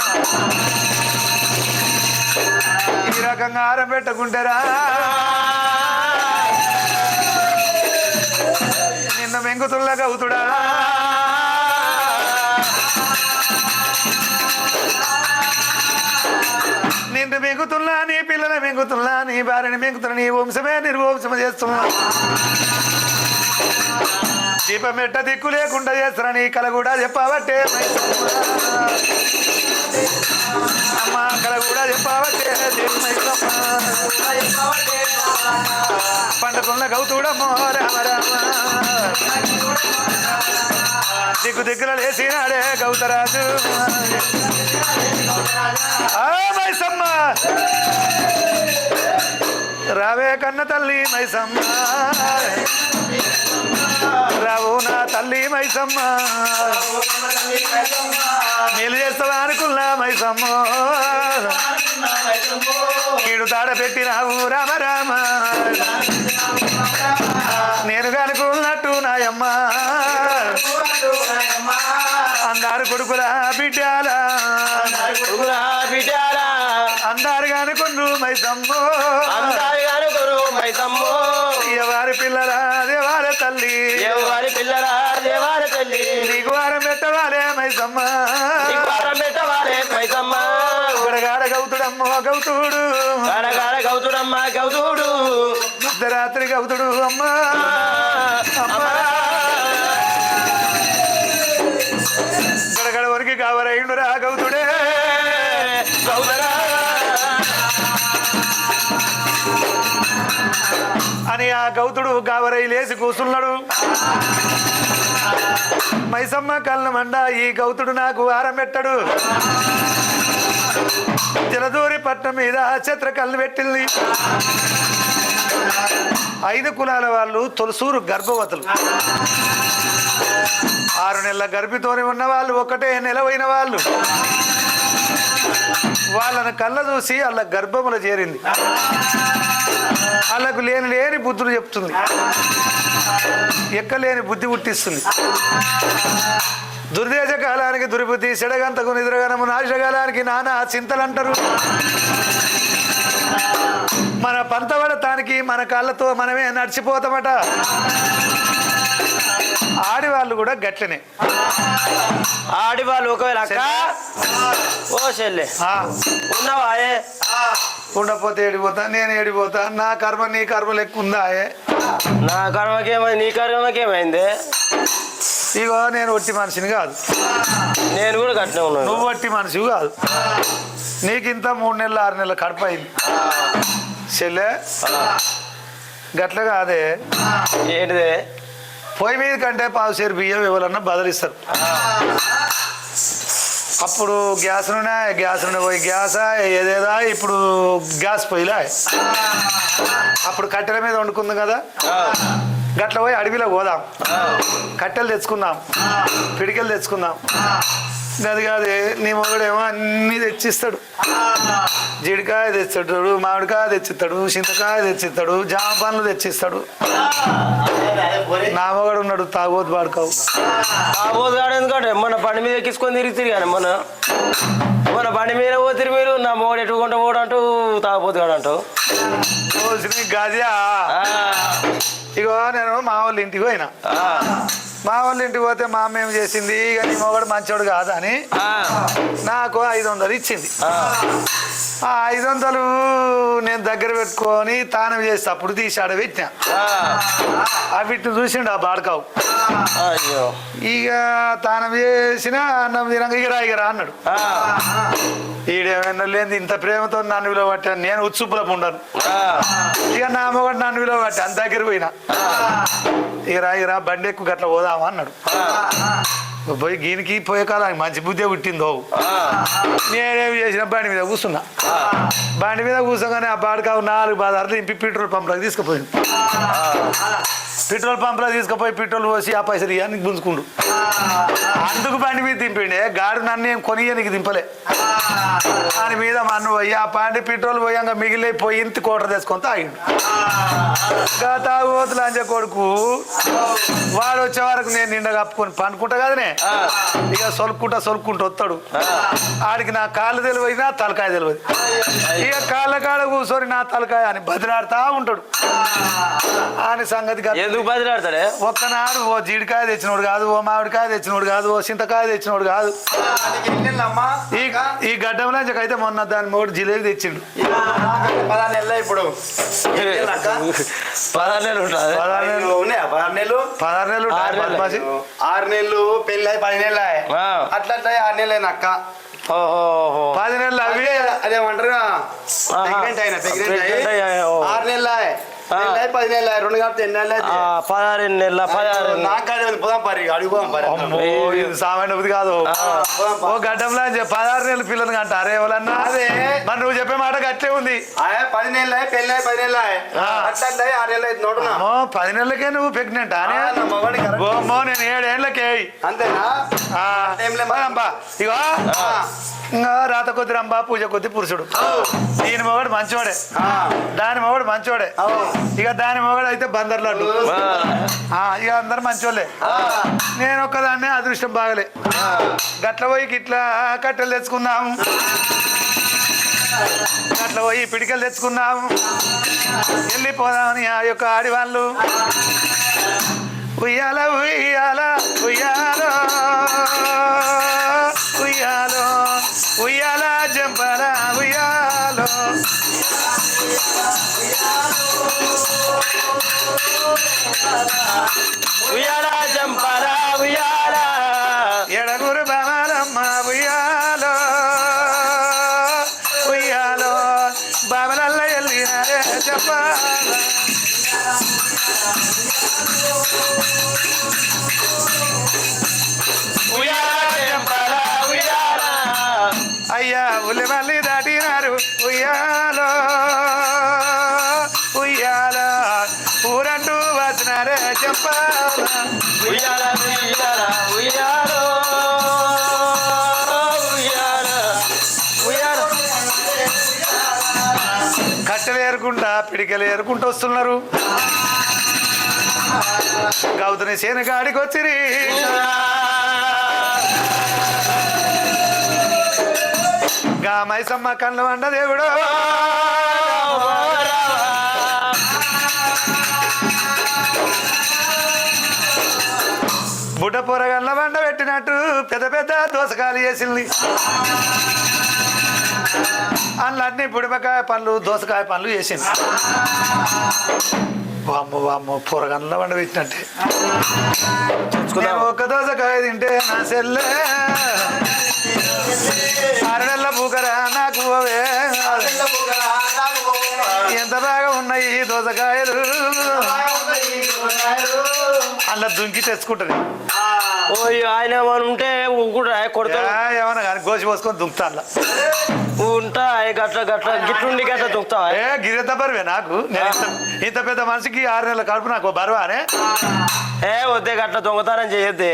ఈ రకంగా ఆరం పెట్టకుంటారా నిన్న మెంగుతుల్లా గౌతుడా, నిన్ను మెంగుతున్నా, నీ పిల్లల మెంగుతున్నా, నీ భార్యని మెంగుతున్నా, నీ వంశమే నిర్వంశమ చేస్తున్నా. దీపం ఎట్ట దిక్కు లేకుండా చేస్తున్నా, నీ కల కూడా చెప్పావట్టే అమ్మ, కల కూడా చెప్పావట్టే పండుకున్న గౌతుడమ్మో రామ రామ. దిక్కు దిక్కుల లేచినాడే గౌతరాజు. మైసమ్మ రావే కన్న తల్లి మైసమ్మ, రావు నా తల్లి మైసమ్మ, నీళ్ళు చేస్తావా అనుకున్నా మైసమ్మ, కీడు తాడ పెట్టినావు రామ రామ. నేను కనుకున్నట్టు నాయమ్మ, అందారు కొడుకుల బిడ్డాల, అందారు కనుకొండ్రు మైసమ్మో, ఎవరి పిల్లల దేవాల తల్లి, ఎవరి పిల్లరా దేవాల తల్లి, నీకు వారం పెట్టవాలే మైసమ్మ, పెట్టవాలే మైసమ్మ. గడగాడ గౌతుడమ్మో గౌతుడు, గడగాడ గౌతుడమ్మ గౌతుడు, మధ్యరాత్రి గౌతుడు అమ్మ అమ్మ. గడగడ వరకు కావరైండురా గౌతుడే గౌతరా అని ఆ గౌతుడు గావరై లేచి కూసున్నాడు. మైసమ్మ కళ్ళ మండ, ఈ గౌతుడు నాకు ఆరం పెట్టడు. జలదూరి పట్నం మీద ఛత్ర కళ్ళు పెట్టింది. 5 కులాల వాళ్ళు తొలసూరు గర్భవతులు. 6 నెలల గర్భితోనే ఉన్న వాళ్ళు, 1 నెలవైన వాళ్ళు. వాళ్ళని కళ్ళ చూసి వాళ్ళ గర్భములు చేరింది. వాళ్ళకు లేని బుద్ధులు చెప్తుంది, ఎక్కలేని బుద్ధి పుట్టిస్తుంది. దుర్దేశ కాలానికి దుర్బుద్ధి, సెడగంతకు నిద్రగనము, నాశకాలానికి నానా చింతలంటారు. మన పంతవడతానికి మన కాళ్ళతో మనమే నడిచిపోతామట. ఆడివాళ్ళు కూడా గట్లనే. ఆడివాళ్ళు ఒకవేళ అక్క ఓ చెల్లె ఉన్నావా? ఉండపోతే ఏడిపోతా, నేను ఏడిపోతా. నా కర్మ నీ కర్మ లెక్క ఉందా? నా కర్మకేమైంది, నీ కర్మకేమైంది? ఇగో నేను ఒట్టి మనిషిని కాదు, నేను కూడా గట్లనే ఉన్నాను. నువ్వు ఒట్టి మనిషివి కాదు. నీకింత 3 నెలలు 6 నెలల కడుపు అయింది చెల్లె. గట్ల కాదే. ఏంటిదే? పొయ్యి మీద కంటే 1/2 సేరు బియ్యం ఎవరన్నా బదిలిస్తారు. అప్పుడు గ్యాస్ నూనె పోయి గ్యాసా ఏదేదా, ఇప్పుడు గ్యాస్ పొయ్యిలా. అప్పుడు కట్టెల మీద వండుకుంది కదా, గట్ల పోయి అడవిలో పోదాం, కట్టెలు తెచ్చుకుందాం, పిడికెలు తెచ్చుకుందాం. గది కాదే, నీ మొగుడేమో అన్నీ తెచ్చిస్తాడు. జీడికాయ తెచ్చిస్తాడు, మామిడికాయ తెచ్చిస్తాడు, చింతకాయ తెచ్చిస్తాడు, జామ పండ్లు తెచ్చిస్తాడు. నా మొగడు ఉన్నాడు తాగోతు పాడుకోవు. తాగోతు కాడు ఎందుకంటే మన బండి మీద ఎక్కించుకొని తిరిగి కానీ మన బండి మీద పోతిరి మీరు. నా మొగడు ఎట్టుకుంటా పోడంటూ తాగపోతు కాడు అంటావు. గదియా ఇగో నేను మా వాళ్ళ ఇంటికి పోయినా. మా వాళ్ళ ఇంటికి పోతే మా అమ్మ ఏం చేసింది, ఇక నీ మొగడు మంచోడు కాదని నాకు 500 ఇచ్చింది. ఆ 500 నేను దగ్గర పెట్టుకొని తానం చేస్తే అప్పుడు తీసి ఆడ పెట్టినా వీటిని చూసిండు ఆ బాడకావు. అయ్యో ఇక తానం చేసిన అన్నం తినక ఇగరా అన్నాడు. ఈడేమైనా లేదు ఇంత ప్రేమతో నన్ను విలువ పట్టాను, నేను ఉత్సుపులకు ఉండను. ఇక నా మొగడు నన్ను విలువ పట్టా అంత దగ్గర పోయినా. ఇగరా బండి ఎక్కువ గట్ల పోదామా అన్నాడు. పోయి గీనికి పోయే కాలానికి మంచి బుద్ధి పుట్టిందో. నేనేమి చేసిన బండి మీద కూర్చున్నా. బండి మీద కూర్చోగానే ఆ బాడకావు 4 బాధార్లు ఇంపి పెట్రోల్ పంపులకు తీసుకుపోయింది. పెట్రోల్ పంపులో తీసుకుపోయి పెట్రోల్ పోసి ఆ పైసలు ఇవన్నీ గుంజుకుండు. అందుకు బండి మీద దింపిండే గాడు నన్ను ఏం కొనియనికి దింపలే. దాని మీద మన్ను పోయి ఆ బండి పెట్రోల్ పోయాక మిగిలిపోయి ఇంత కోటర్ తెచ్చుకొని తాగిండు. తాగుబోతులు అంజ కొడుకు వాడు వచ్చే వరకు నేను నిండా కప్పుకొని పండుకుంటా కదనే. ఇక సొలుక్కుంటా వస్తాడు. ఆడికి నా కాళ్ళు తెలియదు నా తలకాయ తెలియదు. ఇక కాళ్ళ కాడ కూర్చొని నా తలకాయ అని బదిలాడుతా ఉంటాడు. అని సంగతి ఎందుకు బదిలాడతాడే? ఒక్కనాడు ఓ జీడికాయ తెచ్చినోడు కాదు, ఓ మామిడికాయ తెచ్చినోడు కాదు, ఓ చింతకాయ తెచ్చినోడు కాదు. ఈ గడ్డంలో అయితే మొన్న దాని మూడు జిలేబీ తెచ్చిండు. 16 నెలలు ఇప్పుడు 16 నెలలు ఉంటుంది. 16 నెలలు 16 నెలలు 6 నెలలు పెళ్ళి 10 నెలలు అట్లా 6 నెలలు అయిన అక్క 10 నెలలు అవి అదేమంటారు ప్రెగ్నెంట్ అయినా 6 నెలలు 10 నెలలు 2 కాబట్టి 8 నెలలు 16 నెలల 16 నాకు పోదాం పరి అడుగు పోదాం పరి సామాన్య బుద్ధి కాదు. ఓ గడ్డంలో 16 నెలల పిల్లలు అంటారు ఎవరన్నా. అదే మరి నువ్వు చెప్పే మాట గట్లే ఉంది. 10 నెలలు పెళ్ళి 10 నెలలు అట్లా 6 నెలలు అయితే నోడు 10 నెలలకే నువ్వు ప్రెగ్నెంట్ అని నేను 7 ఏళ్ళకే అంతేనా? ఇగో ఇంకా రాత కొద్ది రంబ పూజ కొద్ది పురుషుడు. దీని మొగడు మంచోడే, దాని మొగడు మంచోడే. ఇక దాని మొగడు అయితే బందర్లాడు. ఇక అందరు మంచోళ్ళే. నేను ఒక్కదాన్నే అదృష్టం బాగలే. గట్ల పోయి ఇట్లా కట్టెలు తెచ్చుకున్నాము, గట్ల పోయి పిడికలు తెచ్చుకున్నాము. వెళ్ళిపోదామని ఆ యొక్క ఆడివాళ్ళు ఉయ్యాల ఉయ్యాల ఉయ్యాలో ఉయ్యాలో ఉయ్యాల జంపల ఉయ్యాలో ఉయ్యాల జంపల ఉయ్యాల ఎడగురు బామలమ్మ ఉయ్యాలో ఉయ్యాలో బామలల్ల వెళ్ళినారే చెప్పాల అయ్యా ఉల్లి మళ్ళీ దాటినారు ఉయ్యాలో ఉయ్యాల ఊరంటూ వచ్చినారే చెప్పాల ఉయ్యాల ఉయ్యాల ఉయ్యాలో ఉయ్యాల ఉయ్యాల కట్టెలు ఏరుకుంటా పిడికలు ఏరుకుంటూ వస్తున్నారు. గౌతని సేనగాడికి వచ్చిరి. గా మైసమ్మ కళ్ళ వండ దేవుడు బుడ్డ పొరగల్ల వండ పెట్టినట్టు పెద్ద పెద్ద దోసకాయలు చేసింది. అందులో బుడిపకాయ పండ్లు దోసకాయ పండ్లు చేసింది. వామ్మో వామ్మో పొరగల్ల వండ పెట్టినట్టే. ఒక దోసకాయ తింటే నా సెల్లే 6 నెలల పూకరా నాకు ఎంత బాగా ఉన్నాయి దోసకాయలు. అలా దుంకి తెచ్చుకుంటది. ఆయన ఉంటే కొడతా ఏమన్నా కానీ గోసి పోసుకొని దుంకుతా అలా ఉంటా గట్ల గట్ల గిట్లుండి గట్ల దుంకుతా. గిరెంత బరువే నాకు. నేను ఇంత పెద్ద మనిషికి 6 నెలల కడుపు నాకు బరువానే. వద్దే గట్ల దొంగతనం చేయొద్దే.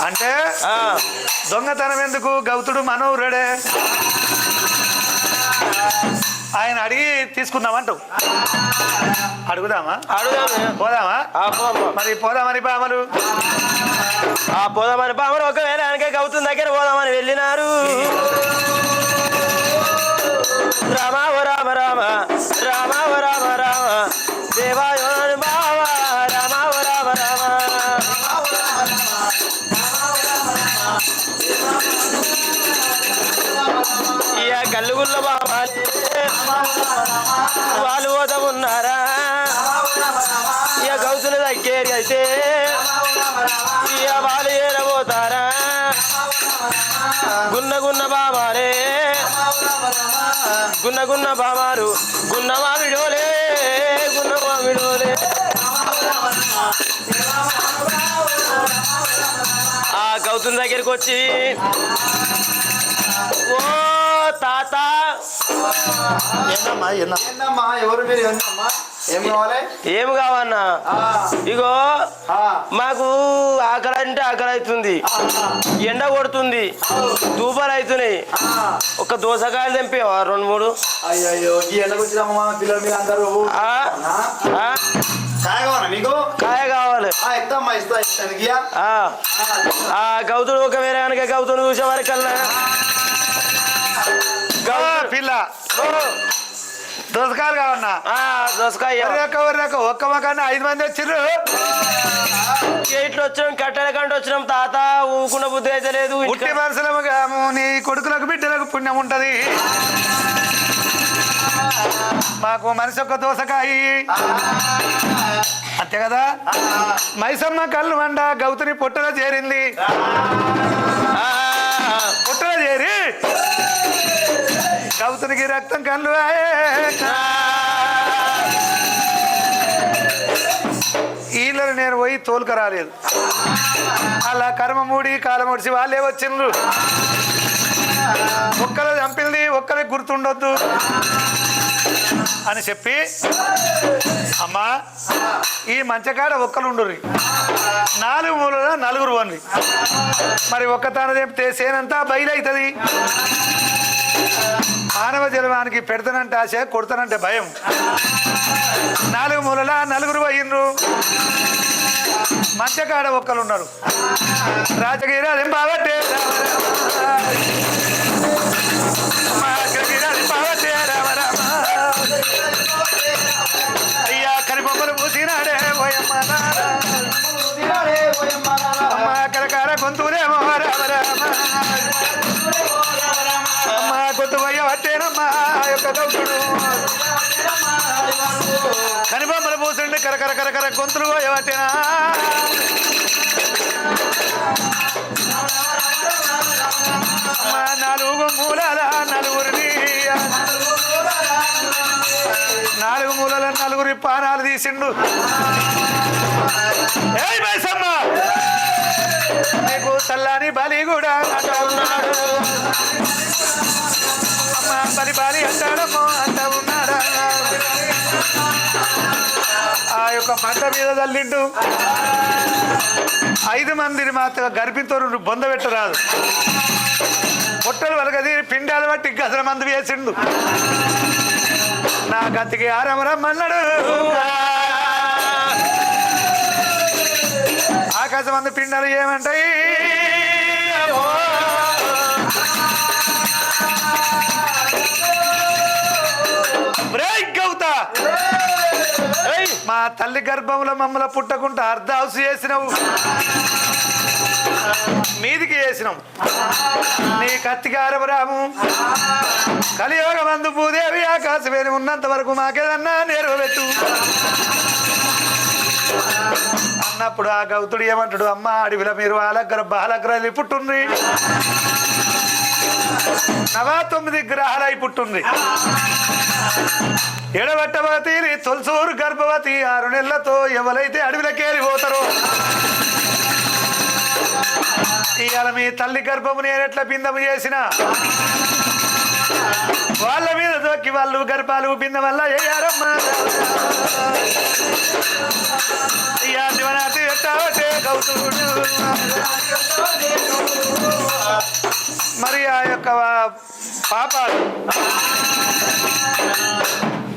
అంటే దొంగతనం ఎందుకు? గౌతుడు మనోహరుడే. ఆయన అడిగి తీసుకుందామంటావు. అడుగుదామా? పోదామా? మరి పోదామని బామలు పోదామని బామలు ఒకవేళ వెనక గౌతమ్ దగ్గర పోదామని వెళ్ళినారు. రామ రామ రామ రామ రామ రామ దేవాయో బావ రామ రామ రామ ఇక కళ్ళు నలుగుళ్ళ బామాలే వాళ్ళు పోత ఉన్నారా ఇక గౌతులు దగ్గేరి అయితే ఇక వాళ్ళు ఏరబోతారా గున్న బామాలే గున్న బామారు గున్న మామిడోలే గున్న మామిడోలే ఆ గౌతమ్ దగ్గరికి వచ్చి ఓ తాత ఏందమ్మా ఏందమ్మా ఎవరు మీరు ఏందమ్మా ఏం కావాలి ఏం కావన్నా ఇగో మాకు ఆకలి అంటే ఆకలి అవుతుంది ఎండ కొడుతుంది దూపాలు అవుతున్నాయి ఒక దోసకాయలు తెంపేవా 2-3 అయ్యో ఈ ఎండకు వచ్చినమ్మా పిల్లలు మీరు అందరూ కాయ కావాలా మీకు కాయ కావాలి ఇస్తామ్మా ఇస్తా ఆ గౌతుడు ఒక వేరే కనుక గౌతుడు చూసే వరకల్లా పిల్ల దోసకాయలు కావన్నా దోసకాయ ఒక్క మకాన్ని 5 మంది వచ్చిర్రు ఇట్లా వచ్చినాం కట్టెల కంటే వచ్చినాం తాత ఊకున్న బుద్ధి అయితే లేదు ఉట్టి మనసులము నీ కొడుకులకు బిడ్డలకు పుణ్యం ఉంటది మాకు మనిషి ఒక్క దోసకాయ అంతే కదా మైసమ్మ కళ్ళు వండ గౌతుని పొట్టలో చేరింది పొట్టలో చేరి గౌతునికి రక్తం కళ్ళు వీళ్ళని నేను పోయి తోలుక రాలేదు అలా కర్మ మూడి కాలం ముడిచి వాళ్ళే వచ్చిండ్రు ఒక్కరు చంపింది ఒక్కరికి గుర్తుండొద్దు అని చెప్పి అమ్మా ఈ మంచకాడ ఒక్కరుండుర్రి 4 మూలల 4 వన్రి మరి ఒక్కతాన చెప్తే సేనంతా బయలవుతుంది మానవ జన్మానికి పెడతానంటే ఆశ కొడతానంటే భయం 4 మూలల 4 అయ్యిండ్రు మంచకాడ ఒక్కరున్నారు రాజగిరి అదేం బాబట్టే అయ్యా కరిబొమ్మలు పూసినాడే పోయమ్మ కరకార గొంతులేమో రామ రామ అమ్మ గొంతు పోయ పట్టేనమ్మా యొక్క గౌతుడు కనిబొమ్మలు పూసిండి కరకర కరకర గొంతులు పోయ పట్టేనా అమ్మ 4 మూలాల 4 4 మూలల 4 పానాలు తీసిండు ఏయ్ మైసమ్మ నీకు తల్లాని బలి కూడా ఉన్నాడు అమ్మ బలి బలి అంటాడమ్మో అంట ఉన్నాడా ఆ యొక్క పంట మీద తల్లిండు 5 మందిని మాత్రం గర్భితో బొంద పెట్టరాదు పొట్టలు వలగది పిండాలు బట్టి గజల మంది వేసిండు నా గతికి ఆరమరమ్మన్నాడు ఆకాశం మంది పిండాలు ఏమంటాయి గౌతా మా తల్లి గర్భంలో మమ్మల్ని పుట్టకుండా అర్ధాసు చేసినావు మీదికి చేసినాం నీ కత్తికి ఆరవరాము కలియోగ మందు భూదేవి ఆకాశవేణి ఉన్నంత వరకు మాకేదన్నా నెరవేర్చు అన్నప్పుడు ఆ గౌతుడు ఏమంటాడు అమ్మ అడవిలో మీరు బాలగ్రహాలు పుట్టుండ్రి 9 గ్రహాలై పుట్టుండ్రి ఎడబట్టవతి తొలసూరు గర్భవతి 6 నెలలతో ఎవరైతే అడవిలోకి పోతారో ఇవాళ మీ తల్లి గర్భము నేను ఎట్లా బిందము చేసిన వాళ్ళ మీద దొక్కి వాళ్ళు గర్భాలు బింద వల్ల వేయారమ్మా గౌతుడు మరి ఆ యొక్క పాపాలు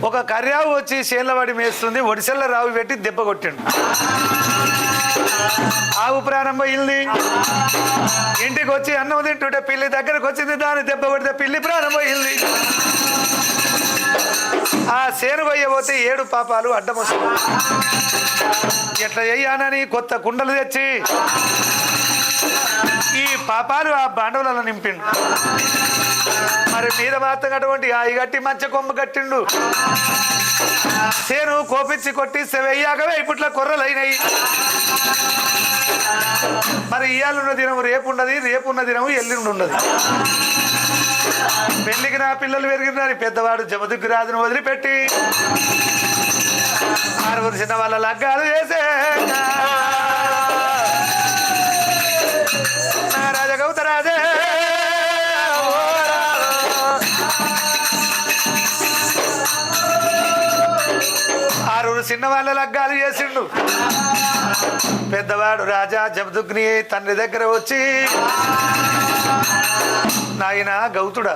ఒక కర్యావు వచ్చి చేళ్ళవాడి మేస్తుంది ఒడిసెల్ల రావు పెట్టి దెబ్బ కొట్టిండు ఆవు ప్రాణం పోయింది ఇంటికి వచ్చి అన్నం తింటుంటే పిల్లి దగ్గరకు వచ్చింది దాన్ని దెబ్బ కొడితే పిల్లి ప్రాణం పోయింది ఆ సేను పోయబోతే 7 పాపాలు అడ్డం వస్తుంది ఎట్లా చెయ్యానని కొత్త కుండలు తెచ్చి ఈ పాపాలు ఆ బాండవులలో నింపిండు. మరి మీద మాత్రం అటువంటి ఆయి గట్టి మంచి కొమ్ము కట్టిండు. సేను కోపించి కొట్టి వెయ్యాకవే ఇప్పట్లో కొర్రలైనయి. మరి ఇయ్యాలున్న దినం రేపున్నది, రేపున్న దినం ఎల్లుండి ఉన్నది. పెళ్లికి నా పిల్లలు పెరిగినారు. పెద్దవాడు జమదుగ్గు రాజును వదిలిపెట్టి 6 చిన్న వాళ్ళ లగ్గాలు చేసే నా రాజగౌతరాజే 6 చిన్న వాళ్ళ లగ్గాలు చేసిండు. పెద్దవాడు రాజా జమదుగ్ని తండ్రి దగ్గర వచ్చి, నాయన గౌతుడా,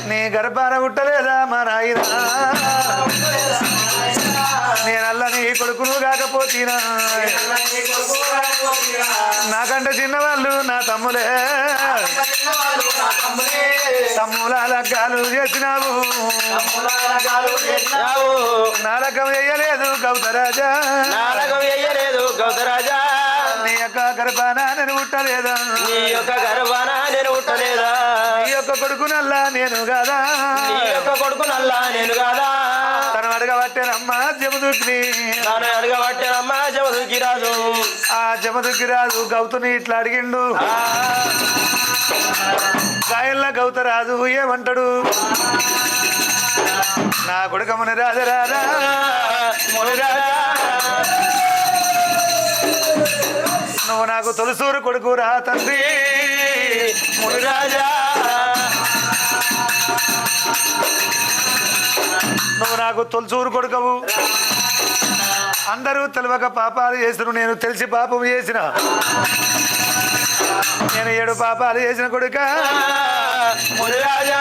నీ గర్భాన పుట్టలేదా మా నాయన? నేనల్ల నీ కొడుకును కాకపోతీనా? నాకంటే చిన్నవాళ్ళు నా తమ్ములే. తమ్ముల లగ్గాలు చేసినావు, నాలకం వేయలేదు గౌతరాజా, నీ యొక్క గర్భాన నేను పుట్టలేదా? నీ యొక్క గర్భాన నేను పుట్టలేదా? నీ యొక్క కొడుకునల్లా నేను కాదా? నీ యొక్క కొడుకునల్లా నేను కాదా? తను అడగబట్టేనమ్మా జమదుగ్ని, తాను అడగబట్టేనమ్మా జమదుగ్గి రాజు. ఆ జమదుగ్గి రాజు గౌతుని ఇట్లా అడిగిండు. గాయల్లా గౌతరాజు ఏమంటాడు? నా కొడుకమ్మని రాజరాజా, నువ్వు నాకు తొలిసూరు కొడుకు రా తండ్రి మునిరాజా. నువ్వు నాకు తొలిసూరు కొడుకవు. అందరూ తెలియక పాపాలు చేసిన, నేను తెలిసి పాపం చేసిన. నేను 7 పాపాలు చేసిన కొడుక మునిరాజా.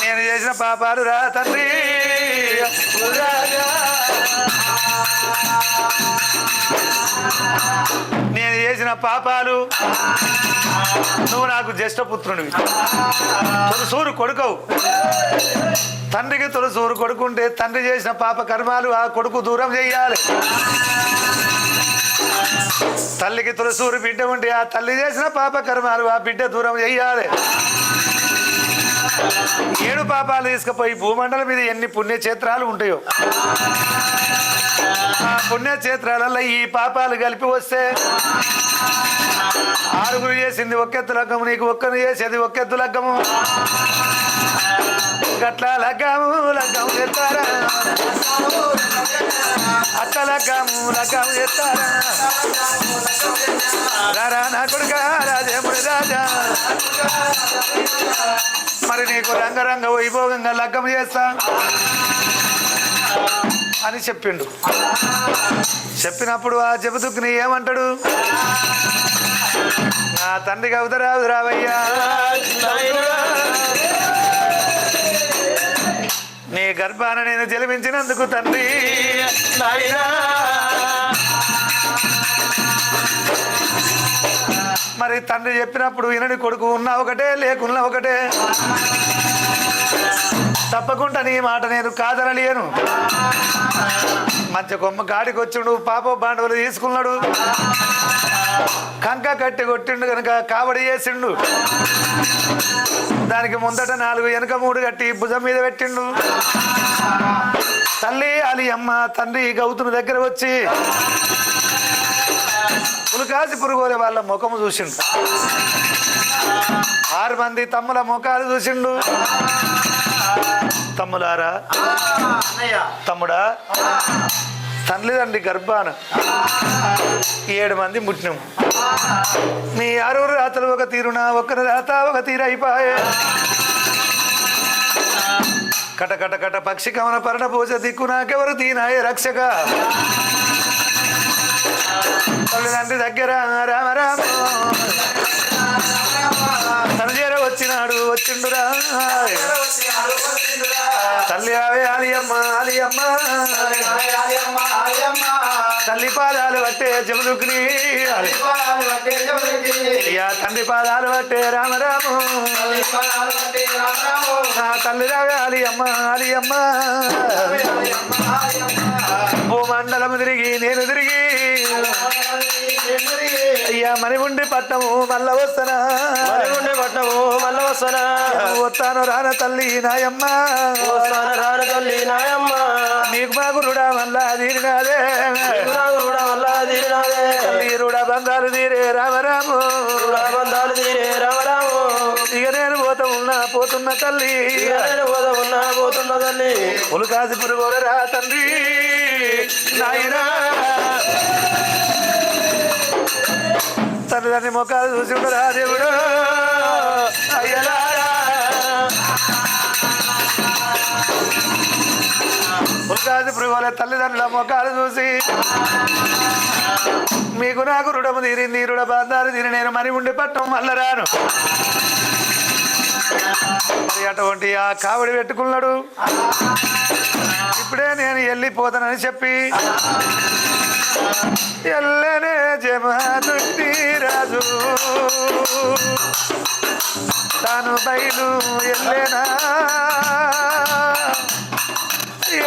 నేను చేసిన పాపాలు రా తండ్రి మునిరాజా. నేను చేసిన పాపాలు. నువ్వు నాకు జ్యేష్ఠపుత్రునివి, తొలిసూరు కొడుకవు. తండ్రికి తొలిసూరు కొడుకుంటే తండ్రి చేసిన పాప కర్మాలు ఆ కొడుకు దూరం చెయ్యాలి. తల్లికి తొలిసూరు బిడ్డ ఉంటే ఆ తల్లి చేసిన పాప కర్మాలు ఆ బిడ్డ దూరం చెయ్యాలి. 7 పాపాలు తీసుకుపోయి భూమండలం మీద ఎన్ని పుణ్యక్షేత్రాలు ఉంటాయో ఆ పుణ్యక్షేత్రాలలో ఈ పాపాలు కలిపి వస్తే 6 చేసింది ఒక్కెత్తు లగ్గము, నీకు ఒక్కరు చేసేది ఒక్కెత్తు లగ్గము. గట్ల లగ్గము లగ్గము చేస్తారా, అట్ల లగ్గము లగ్గము చేస్తారా? రారా నా కొడుక రాజేముడి రాజా, మరి నీకు రంగరంగ వైభోగంగా లగ్గం చేస్తా అని చెప్పిండు. చెప్పినప్పుడు ఆ జమదుగ్ని ఏమంటాడు? నా తండ్రి గౌతరాజు రావయ్యా, నీ గర్భాన నేను జన్మించినందుకు తండ్రి మరి తండ్రి చెప్పినప్పుడు వినని కొడుకు ఉన్నా ఒకటే లేకున్నా ఒకటే. తప్పకుండా నీ మాట నేను కాదనలేను. మంచి కొమ్మ కాడికి వచ్చిండు, పాప బాండవులు తీసుకున్నాడు, కంక కట్టి కొట్టిండు కనుక కావడి చేసిండు. దానికి ముందట 4 వెనక 3 కట్టి భుజం మీద పెట్టిండు. తల్లి అలి అమ్మ తండ్రి గౌతుని దగ్గర వచ్చి పులికాసి పురుగోలే వాళ్ళ ముఖము చూసిండు. 6 మంది తమ్ముల ముఖాలు చూసిండు. తమ్ములారా, తమ్ముడా, తల్లిదండ్రి గర్భాన 7 మంది ముట్టినాం. మీ 6 రాతలు ఒక తీరునా, ఒక్కరి రాత ఒక తీరు అయిపోయే. కట కట కట పక్షి కమన పరణ పోస దిక్కు నాకెవరు తీనాయ రక్షక. తల్లిదండ్రి దగ్గర రామ రామ తన చేర వచ్చిండురా. తల్లి అవే ఆలియమ్మ ఆలియమ్మ, తల్లి పాదాలు పట్టే జమదుగ్ని, తండ్రి పాదాలు పట్టే రామరాము. నా తల్లి రావే ఆలియమ్మ ఆలియమ్మ, భూమ మండలం తిరిగి నేను తిరిగి అయ్యా మణిగుండి పట్టము మళ్ళా వస్తానా మణిగుండి పట్టము మళ్ళా వస్తానా వస్తాను రాన తల్లి నాయమ్మ రాన తల్లి నాయమ్మ నీకు మా గురుడా మళ్ళా తీరినాదే గురుడా మళ్ళా తీరినాదే తల్లి రుడా బంధాలు తీరే రామరాము బంధాలు తీరే రామరాము ఇక నేను పోతున్న తల్లి పోతున్న తల్లి ఉలుకాసి పురుగోడరా తండ్రి నాయనా తల్లిదండ్రి మొక్కలు చూసి ఉండరా దేవుడు అయ్యలారా ఉలుకాసి పురుగోల తల్లిదండ్రుల మొక్కలు చూసి మీకు నాకు రుడము తీరింది రుడ బాంధాలు తీరి నేను మరి ఉండి పట్టం మళ్ళా రాను మరి అటువంటి ఆ కావడి పెట్టుకున్నాడు ఇప్పుడే నేను వెళ్ళిపోతానని చెప్పి ఎల్లనే జమానుట్టి రాజు తాను బయలు ఎల్లేనా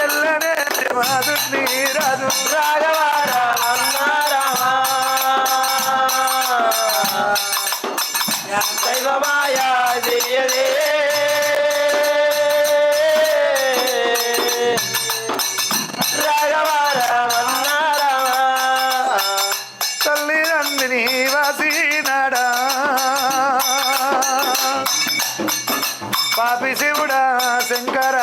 ఎల్లనే జమానుట్టి రాజు రాగవారా దైవమాయా తెలియదే తల్లిదండ్రిని వాసినాడా పాపి శివుడా శంకర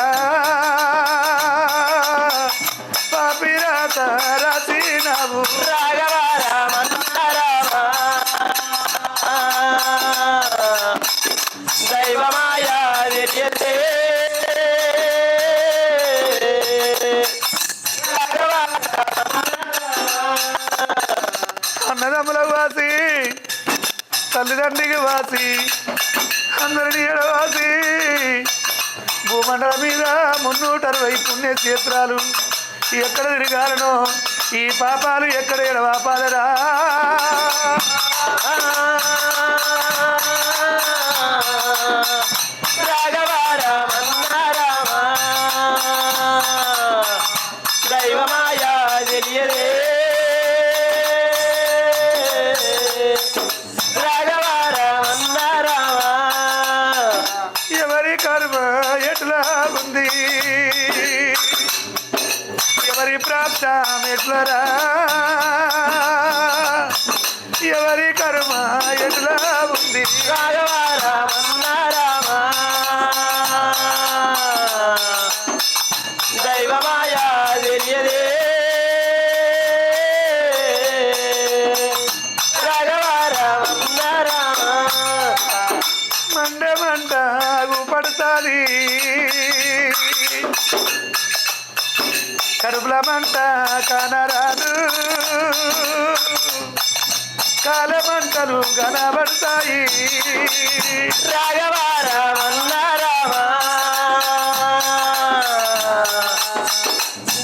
పాపి రాత రాసినావు దైవమాయా తెలియదే అన్నదమ్ముల వాసి తల్లిదండ్రికి వాసి అందరిని ఎడవాసి భూమండలం మీద 360 పుణ్యక్షేత్రాలు ఎక్కడ తిరగాలనో ఈ పాపాలు ఎక్కడ ఎడవాపాలరా దైవమాయా తెలియదే ఎవరి కర్మ ఎట్లా ఉంది ఎవరి ప్రాప్తం ఎట్లరా ఎవరి కర్మ ఎట్లా ఉంది దైవమాయా తెలియదే మండమంటాగు పడతాది కడుపుల మంట కానరాదు కాలమంటలు కనబడతాయి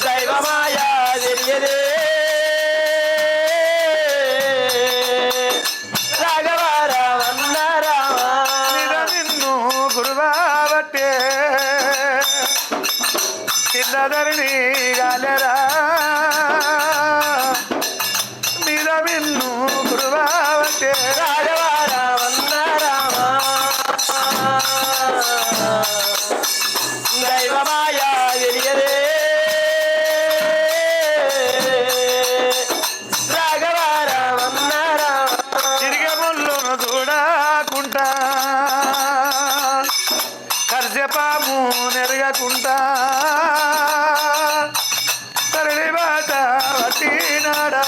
దైవమాయా తెలియదే నిన్ను గురువాబట్టే కిందరిని గాలరా మీద నిన్ను గురువాబట్టే దైవమాయా తెలియదే తిరిగే ముళ్ళును చూడకుంటా కర్జపాము నెరగకుంటా తరలి బాట పట్టినాడా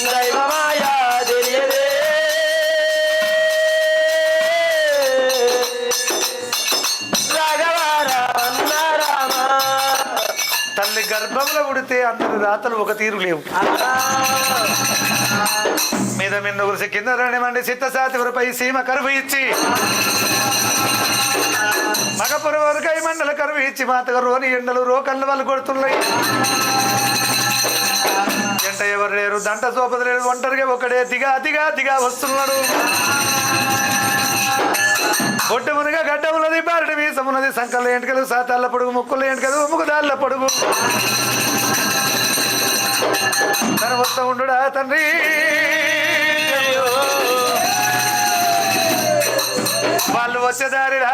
దైవమాయా తెలియదే తల్లి గర్భంలో పుడితే అందరి రాతలు ఒక తీరు లేవు మీద మీద గురిసి కింద రణమండి చిత్తసాతి వరపై సీమ కరువు ఇచ్చి మగపుర వరకై మండల కరువు ఇచ్చి మాతగా రోని ఎండలు రోకళ్ళు వాళ్ళు కొడుతున్నాయి ఎంట ఎవరు లేరు దంట సోపది లేరు ఒంటరిగా ఒకడే దిగా దిగా దిగా వస్తున్నాడు బొట్టమునగా గడ్డమున్నది బారటి మీసమున్నది సంకల ఎంటకలు సాతాళ్ళ పొడుగు ముక్కుల ఎంటకలు ముక్కుదాళ్ళ పొడుగు తన వస్తా ఉండుడా తండ్రి వాళ్ళు వచ్చేదారిరా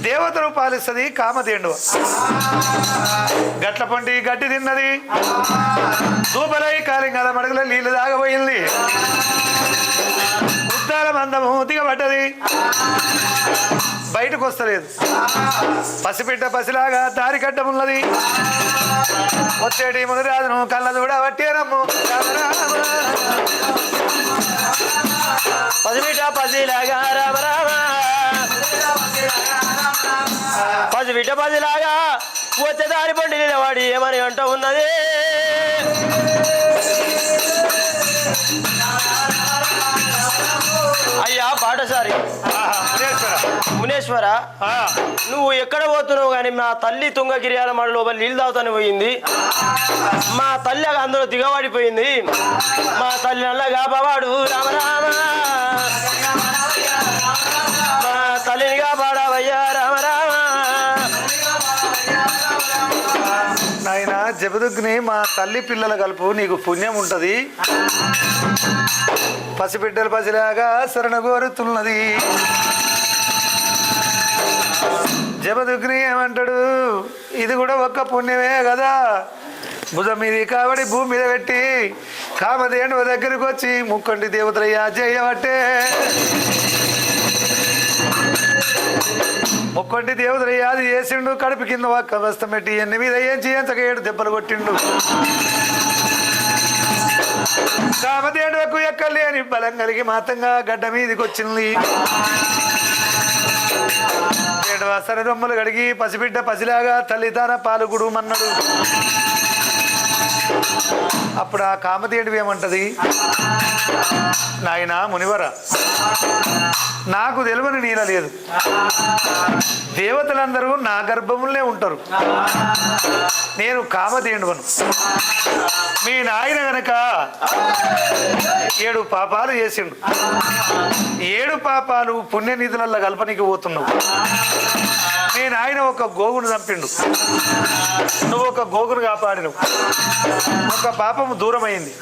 దేవతను పాలిస్తుంది కామధేండు గట్ల పండి గడ్డి తిన్నది దూపలై కాలింగాల మడుగులో నీళ్లు దాగబోయింది ఉద్దాల మందము దిగబడ్డది బయటకు వస్తలేదు పసిపిట్ట పసిలాగా దారి కట్టమున్నది వచ్చేటి మునిరాజును కళ్ళ కూడా పట్టేరమ్ము పసిబిడ్డ పసిలాగా రామ రామ పసిబిడ్డ పసిలాగా వచ్చే దారి పండి నిలవాడి ఏమని అంట ఉన్నది అయ్యా పాటసారి మునేశ్వర నువ్వు ఎక్కడ పోతున్నావు కానీ మా తల్లి తుంగగిరియాల మన లోపల నీళ్ళు తాగుతానే పోయింది మా తల్లి అందులో దిగబడిపోయింది మా తల్లి నల్లగా బావాడు రామ రామ మా తల్లినిగా పాడావయ్యా రామ రామ నాయన జబదుగ్ని మా తల్లి పిల్లల కలుపు నీకు పుణ్యం ఉంటది పసిబిడ్డలు పసిలాగా శరణ కోరుతున్నది జబదుగ్ని ఏమంటాడు ఇది కూడా ఒక్క పుణ్యమే కదా భుజం మీద కాబట్టి భూమి మీద పెట్టి కామధేనువ దగ్గరికి వచ్చి ముక్కంటి దేవతలయ్యా చేయబట్టే ముక్కంటి దేవతలయ్యా అది చేసిండు కడుపు కింద ఒక్క వస్తం పెట్టి ఎన్ని మీద ఏం చేయించక 7 దెబ్బలు కొట్టిండు కామధేనువకు ఎక్కలేని బలం కలిగి మాతంగా గడ్డ మీదకి వచ్చింది 7 వసర రొమ్మలు కడిగి పసిబిడ్డ పసిలాగా తల్లిదాన పాలుగుడు మన్నాడు అప్పుడు ఆ కామధేనువు ఏమంటది నాయన మునివర నాకు తెలియని నీల లేదు దేవతలందరూ నా గర్భములనే ఉంటారు నేను కామధేనువను మీ నాయన గనక 7 పాపాలు చేసిండు 7 పాపాలు పుణ్యనిధులలో కల్పనికి పోతున్నావు మీ నాయన ఒక గోగును చంపిండు నువ్వు ఒక గోగును కాపాడినవు ఒక పాపము దూరమైంది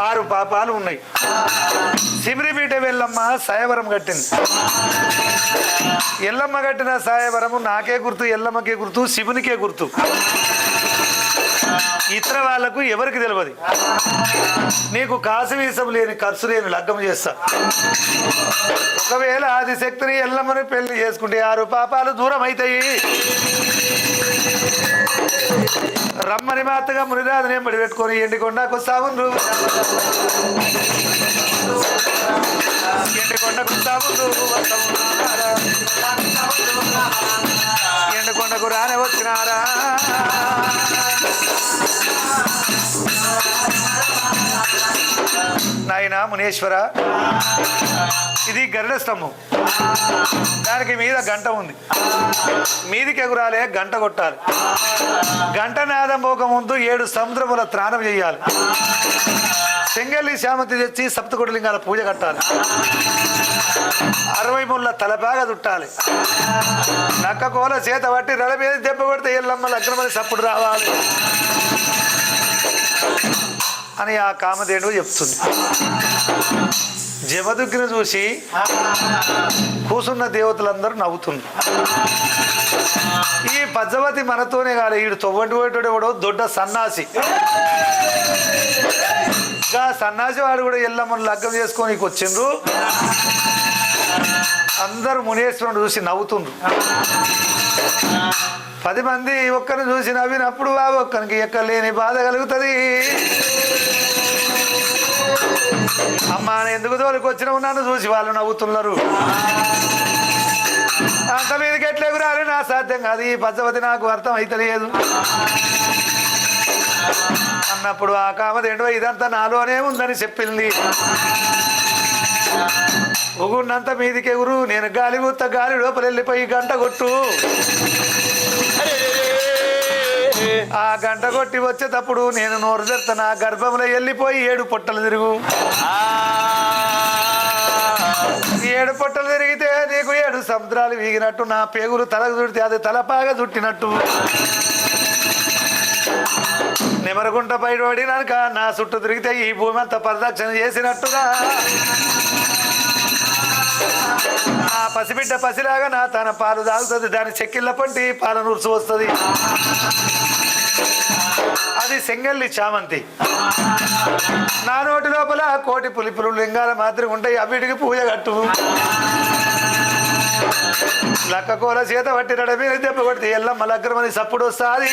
6 పాపాలు ఉన్నాయి సిమిరిపీట వెళ్ళమ్మ సాయవరం కట్టింది ఎల్లమ్మ కట్టిన సాయవరము నాకే గుర్తు ఎల్లమ్మకే గుర్తు శివునికే గుర్తు ఇతర వాళ్లకు ఎవరికి తెలియదు నీకు కాశవీసం లేని ఖర్చు లేని లగ్గం చేస్తా ఒకవేళ ఆదిశక్తిని ఎల్లమ్మని పెళ్లి చేసుకుంటే 6 పాపాలు దూరం అవుతాయి రమ్మని మాతగా మునిరాజునే పడి పెట్టుకొని ఎండికొండకు సాగుండ్రు ఎండికొండకు సాగుండ్రు ఎండికొండకు రానే వచ్చినారా నాయన మునేశ్వర ఇది గరుడ స్తంభం దానికి మీద గంట ఉంది మీదికి ఎగురాలే గంట కొట్టాలి గంట నాదం పోక ముందు 7 సముద్రముల త్రాణం చేయాలి చెంగల్లి శామతి తెచ్చి సప్తకోటిలింగాల పూజ కట్టాలి 60 ముళ్ళ తలపాగా చుట్టాలి నక్క కోల చేత పట్టి రల మీద దెబ్బ కొడితే ఎల్లమ్మ లగ్నమని సప్పుడు రావాలి అని ఆ కామధేనువు చెప్తుంది జమదుగ్గిని చూసి కూసున్న దేవతలందరూ నవ్వుతుంది ఈ పద్మవతి మనతోనే కాదు ఈడు తొవ్వంటి పోయేటోడు ఎవడో దొడ్డ సన్నాసి ఇంకా సన్నాసి వాడు కూడా ఎల్లమ్మను లగ్గం చేసుకొని వచ్చిండ్రు అందరూ మునేశ్వరుని చూసి నవ్వుతుండ్రు 10 మంది ఒక్కరిని చూసి నవ్వినప్పుడు ఆ ఒక్కరికి ఎక్కలేని బాధ కలుగుతుంది అమ్మా ఎందుకు తోలికి వచ్చినావు నన్ను చూసి వాళ్ళు నవ్వుతున్నారు అంత మీదకి ఎట్లేకు రాలి నా సాధ్యం కాదు ఈ పద్మవతి నాకు అర్థం అయితలేదు అన్నప్పుడు ఆ కామధేనువు ఇదంతా నాలోనే ఉందని చెప్పింది ఉగున్నంత మీదికి ఎగురు నేను గాలి గుత్త గాలి లోపల వెళ్ళిపోయి గంట కొట్టు ఆ గంట కొట్టి వచ్చేటప్పుడు నేను నోరు తెరుతా నా గర్భంలో వెళ్ళిపోయి 7 పొట్టలు తిరుగు 7 పొట్టలు తిరిగితే నీకు 7 సముద్రాలు వీగినట్టు నా పేగులు తలకు చుడితే అది తలపాగా చుట్టినట్టు నెమరగుంట బయటపడినాక నా చుట్టూ తిరిగితే ఈ భూమి అంతా పరిరక్షణ చేసినట్టుగా ఆ పసిబిడ్డ పసిలాగా నా తన పాలు తాగుతుంది దాని చెక్కిళ్ళ పంటి పాల నురుసు వస్తుంది అది సెంగల్లి చామంతి నా నోటి లోపల 1 కోటి పులిపులు లింగాల మాదిరి ఉంటాయి అవిటికి పూజ కట్టు లక్క కూల చేత పట్టినడ మీద దెబ్బ కొడితే ఎల్లమ్మ లగ్రమని సప్పుడు వస్తుంది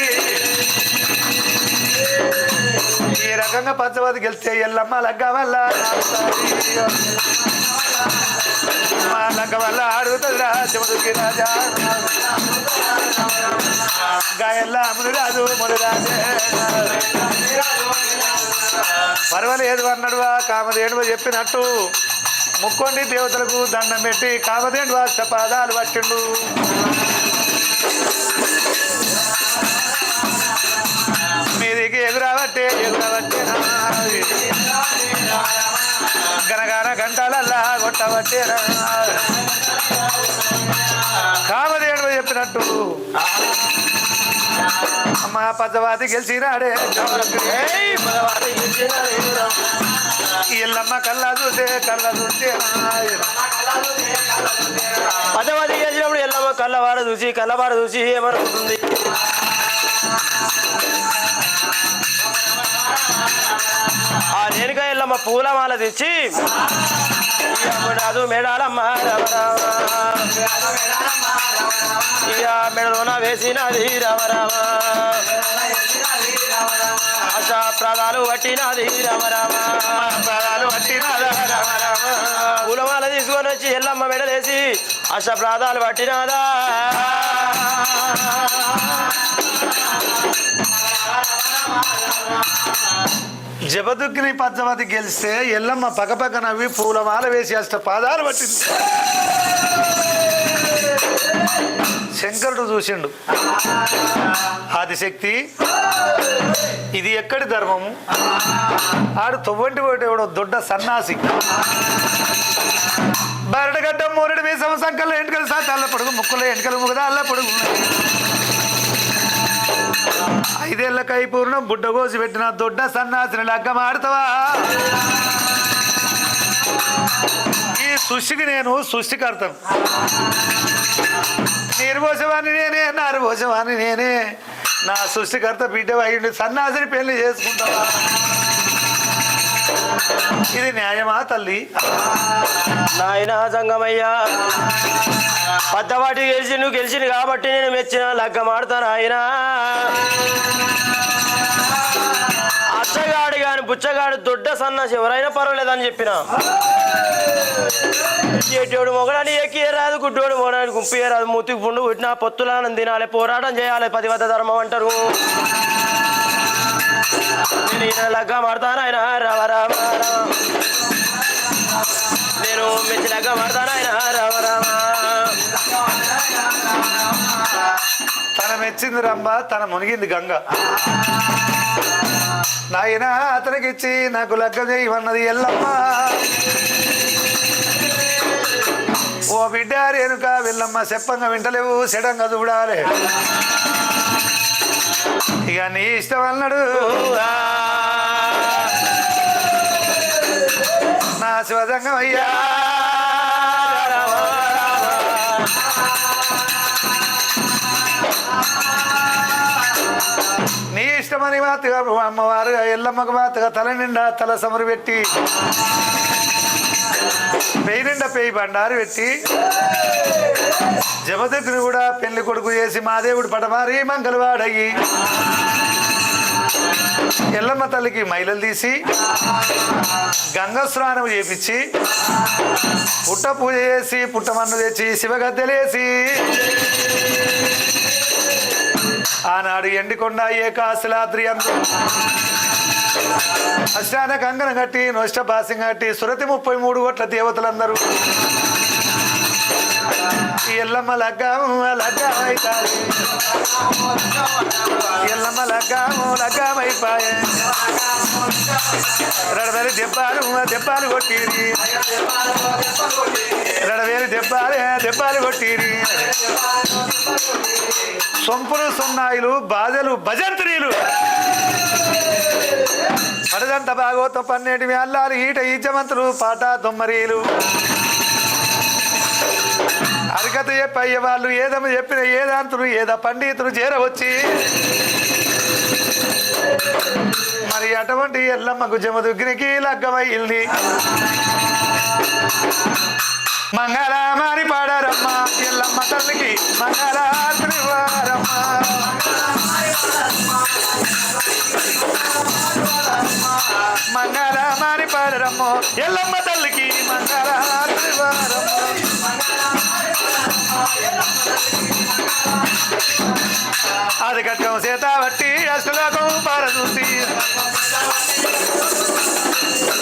ఈ రకంగా పంచవది గెలిస్తే ఎల్లమ్మ లగ్గ వల్ల లగ్గ వల్ల ఆడుతుంది రాజముడికి రాజా గాయల్లా అముడు రాజు ముడు రాజే పర్వాలేదు అన్నాడువా కామధేనువ చెప్పినట్టు ముక్కోండి దేవతలకు దండం పెట్టి కామధేనువ పాదాలు పట్టిండు మీదికి ఎగురబట్టే గనగాన గంటలల్లా కొట్టబట్టేనా కామధేనువ చెప్పినట్టు అమ్మ పచ్చవాతి గెలిచినాడే ఎల్లమ్మ కళ్ళ చూసే పదవది గెలిచినప్పుడు ఎల్లమ్మ కళ్ళవాడ చూసి ఏమనుకుంటుంది ఆ రేణుక ఎల్లమ్మ పూలమాల తెచ్చి అది మేడాలమ్మ ఇక మెడలోన వేసినది రామరామ అస ప్రాదాలు పట్టినది రామరామ పూలమాల తీసుకొని వచ్చి ఎల్లమ్మ మెడలేసి అస ప్రాదాలు పట్టినాదా జబదుగ్గిని పచ్చవతి గెలిస్తే ఎల్లమ్మ పక్కపక్క నవ్వి పూలమాల వేసి పాదాలు పట్టింది శంకరుడు చూసిండు ఆదిశక్తి ఇది ఎక్కడి ధర్మము ఆడు తొవ్వంటి ఒకటి దొడ్డ సన్నాసి బరడగడ్డ మూరడి వేసవ సంకల్లో ఎంటుకలు సాతాళ్ళ పొడుగు ముక్కులో ఎంటుకలు ముగదా అల్ల పొడుగు 5 ఏళ్ల కై పూర్ణం బుడ్డ కోసి పెట్టిన దొడ్డ సన్నాసిని లగ్గం ఆడతావా ఈ సృష్టికి నేను సృష్టికర్తను నీరు పోసేవాడిని నేనే నారు పోసేవాడిని నేనే నా సృష్టికర్త బిడ్డ అయ్యింది సన్నాసిని పెళ్లి చేసుకుంటావా ఇది న్యాయమా తల్లి నాయనా సంగమయ్యా పద్దవాటి గెలిచి నువ్వు గెలిచింది కాబట్టి నేను మెచ్చిన లగ్గం ఆడతాను ఆయన అచ్చగాడు కాని బుచ్చగాడు దొడ్డ సన్నాసి ఎవరైనా పర్వాలేదని చెప్పిన ఎటోడు మొగడాన్ని ఎక్కియరాదు గుడ్డోడు మొగడాన్ని గుంపియరాదు మూతికి పుండు పుట్టిన పొత్తులను తినాలి పోరాటం చేయాలి 10 వద్ద ధర్మం అంటారు నేను ఈయన లగ్గం ఆడతాను ఆయన రామ రామ రామ నేను మెచ్చి లగ్గం ఆడతాను ఆయన రామ రామ తన మెచ్చింది రంభ తన మునిగింది గంగ నాయన అతనికిచ్చి నాకు లగ్గం చేయమన్నది ఎల్లమ్మ ఓ బిడ్డ రేణుక వెళ్ళమ్మ చెప్పంగా వింటలేవు చెడంగా చూడాలి ఇక నీ ఇష్టం అన్నాడు నా శివజంగం అయ్యా నీ ఇష్టమని మాతగా అమ్మవారు ఎల్లమ్మకు మాతగా తల నిండా తల సమరు పెట్టి పెయి నిండా పెయి బండారు పెట్టి జబదగ్ని కూడా పెళ్లి కొడుకు చేసి మా దేవుడు పడమారి మంగళవాడయ్యి ఎల్లమ్మ తల్లికి మైలలు తీసి గంగా స్నానం చేపించి పుట్ట పూజ చేసి పుట్టమన్ను తెచ్చి శివగద్దెలేసి ఆనాడు ఎండికొండ ఏకాశలాద్రి అందు అష్టాన కంగన కట్టి నొష్ట బాసింగ్ కట్టి సురతి 33 కోట్ల దేవతలందరూ ఎల్లమ్మ లగ్గము లగ్గమైతాయి ఎల్లమ్మ లగ్గము లగ్గమైపాయే రడవేలు దెబ్బాలు కొట్టిరి రడవేలు దెబ్బాలు కొట్టిరి సొంపులు సున్నాయిలు బాధలు భజంత్రీలు పడదంత భాగవతం 12 అల్లాలు ఈట ఈజమంతులు పాట దొమ్మరీలు అరికత చెప్పయ్య వాళ్ళు ఏదమ్మ చెప్పిన ఏదాంతులు ఏదో పండితులు చేరవచ్చి మరి అటువంటి ఎల్లమ్మకు జమదుగ్నికి లగ్గమైంది మంగళమారి పాడారమ్మ ఎల్లమ్మ తల్లికి మంగళాత్రి వారమ్మ మంగళమారి పాడారమ్మ ఎల్లమ్మ తల్లికి మంగళాత్రి వారమ్మ అది కట్టం చేత బట్టి అసలుకం పారదూసి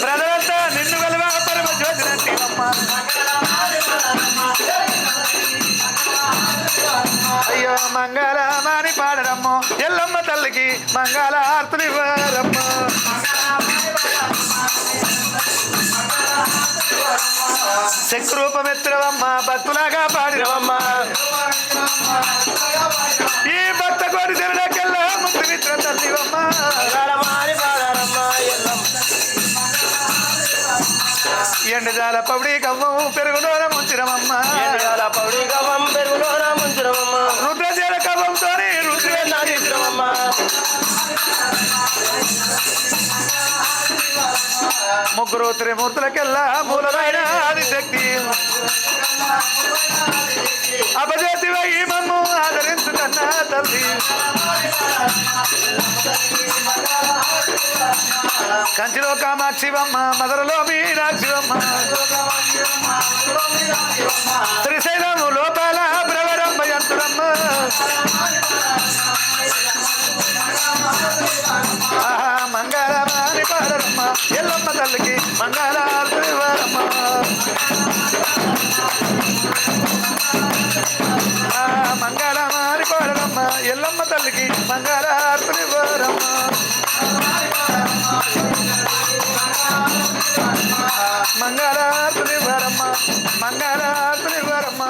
ప్రజలంతా నిన్ను వెలువ పరమ జ్యోతినంటి అమ్మ అయ్యో మంగళమాని పాడరమ్మో ఎల్లమ్మ తల్లికి మంగళ ఆర్తులు ఇవ్వరమ్మ శక్తి రూపమెత్తిరవమ్మ భక్తులాగా పాడిరవమ్మ ఈ భక్త కోడి తెరడాకెల్లా ముక్తి మిత్ర తల్లివమ్మ ఎండజాల పౌడి కవ్వం పెరుగులోన ముంచిరమమ్మ రుద్రజల కవ్వంతో రుద్రమ్మ ముగ్గురు త్రిమూర్తులకెల్లా మూలమైన ఆదిశక్తి అపజాతివై మమ్ము ఆదరించుకన్న తల్లి కంచిలో కామాక్షివమ్మ మదరలో మీనాక్షివమ్మ శ్రీశైలము లోపల బ్రవరమ్మ యంతురమ్మ మంగళమాని పాడరమ్మ ఎల్లమ్మ తల్లికి మంగళార్తులు వారమ్మ మంగళమాని పాడరమ్మ ఎల్లమ్మ తల్లికి మంగళార్తులు వారమ్మ మంగళార్తులు వారమ్మ మంగళార్తులు వారమ్మ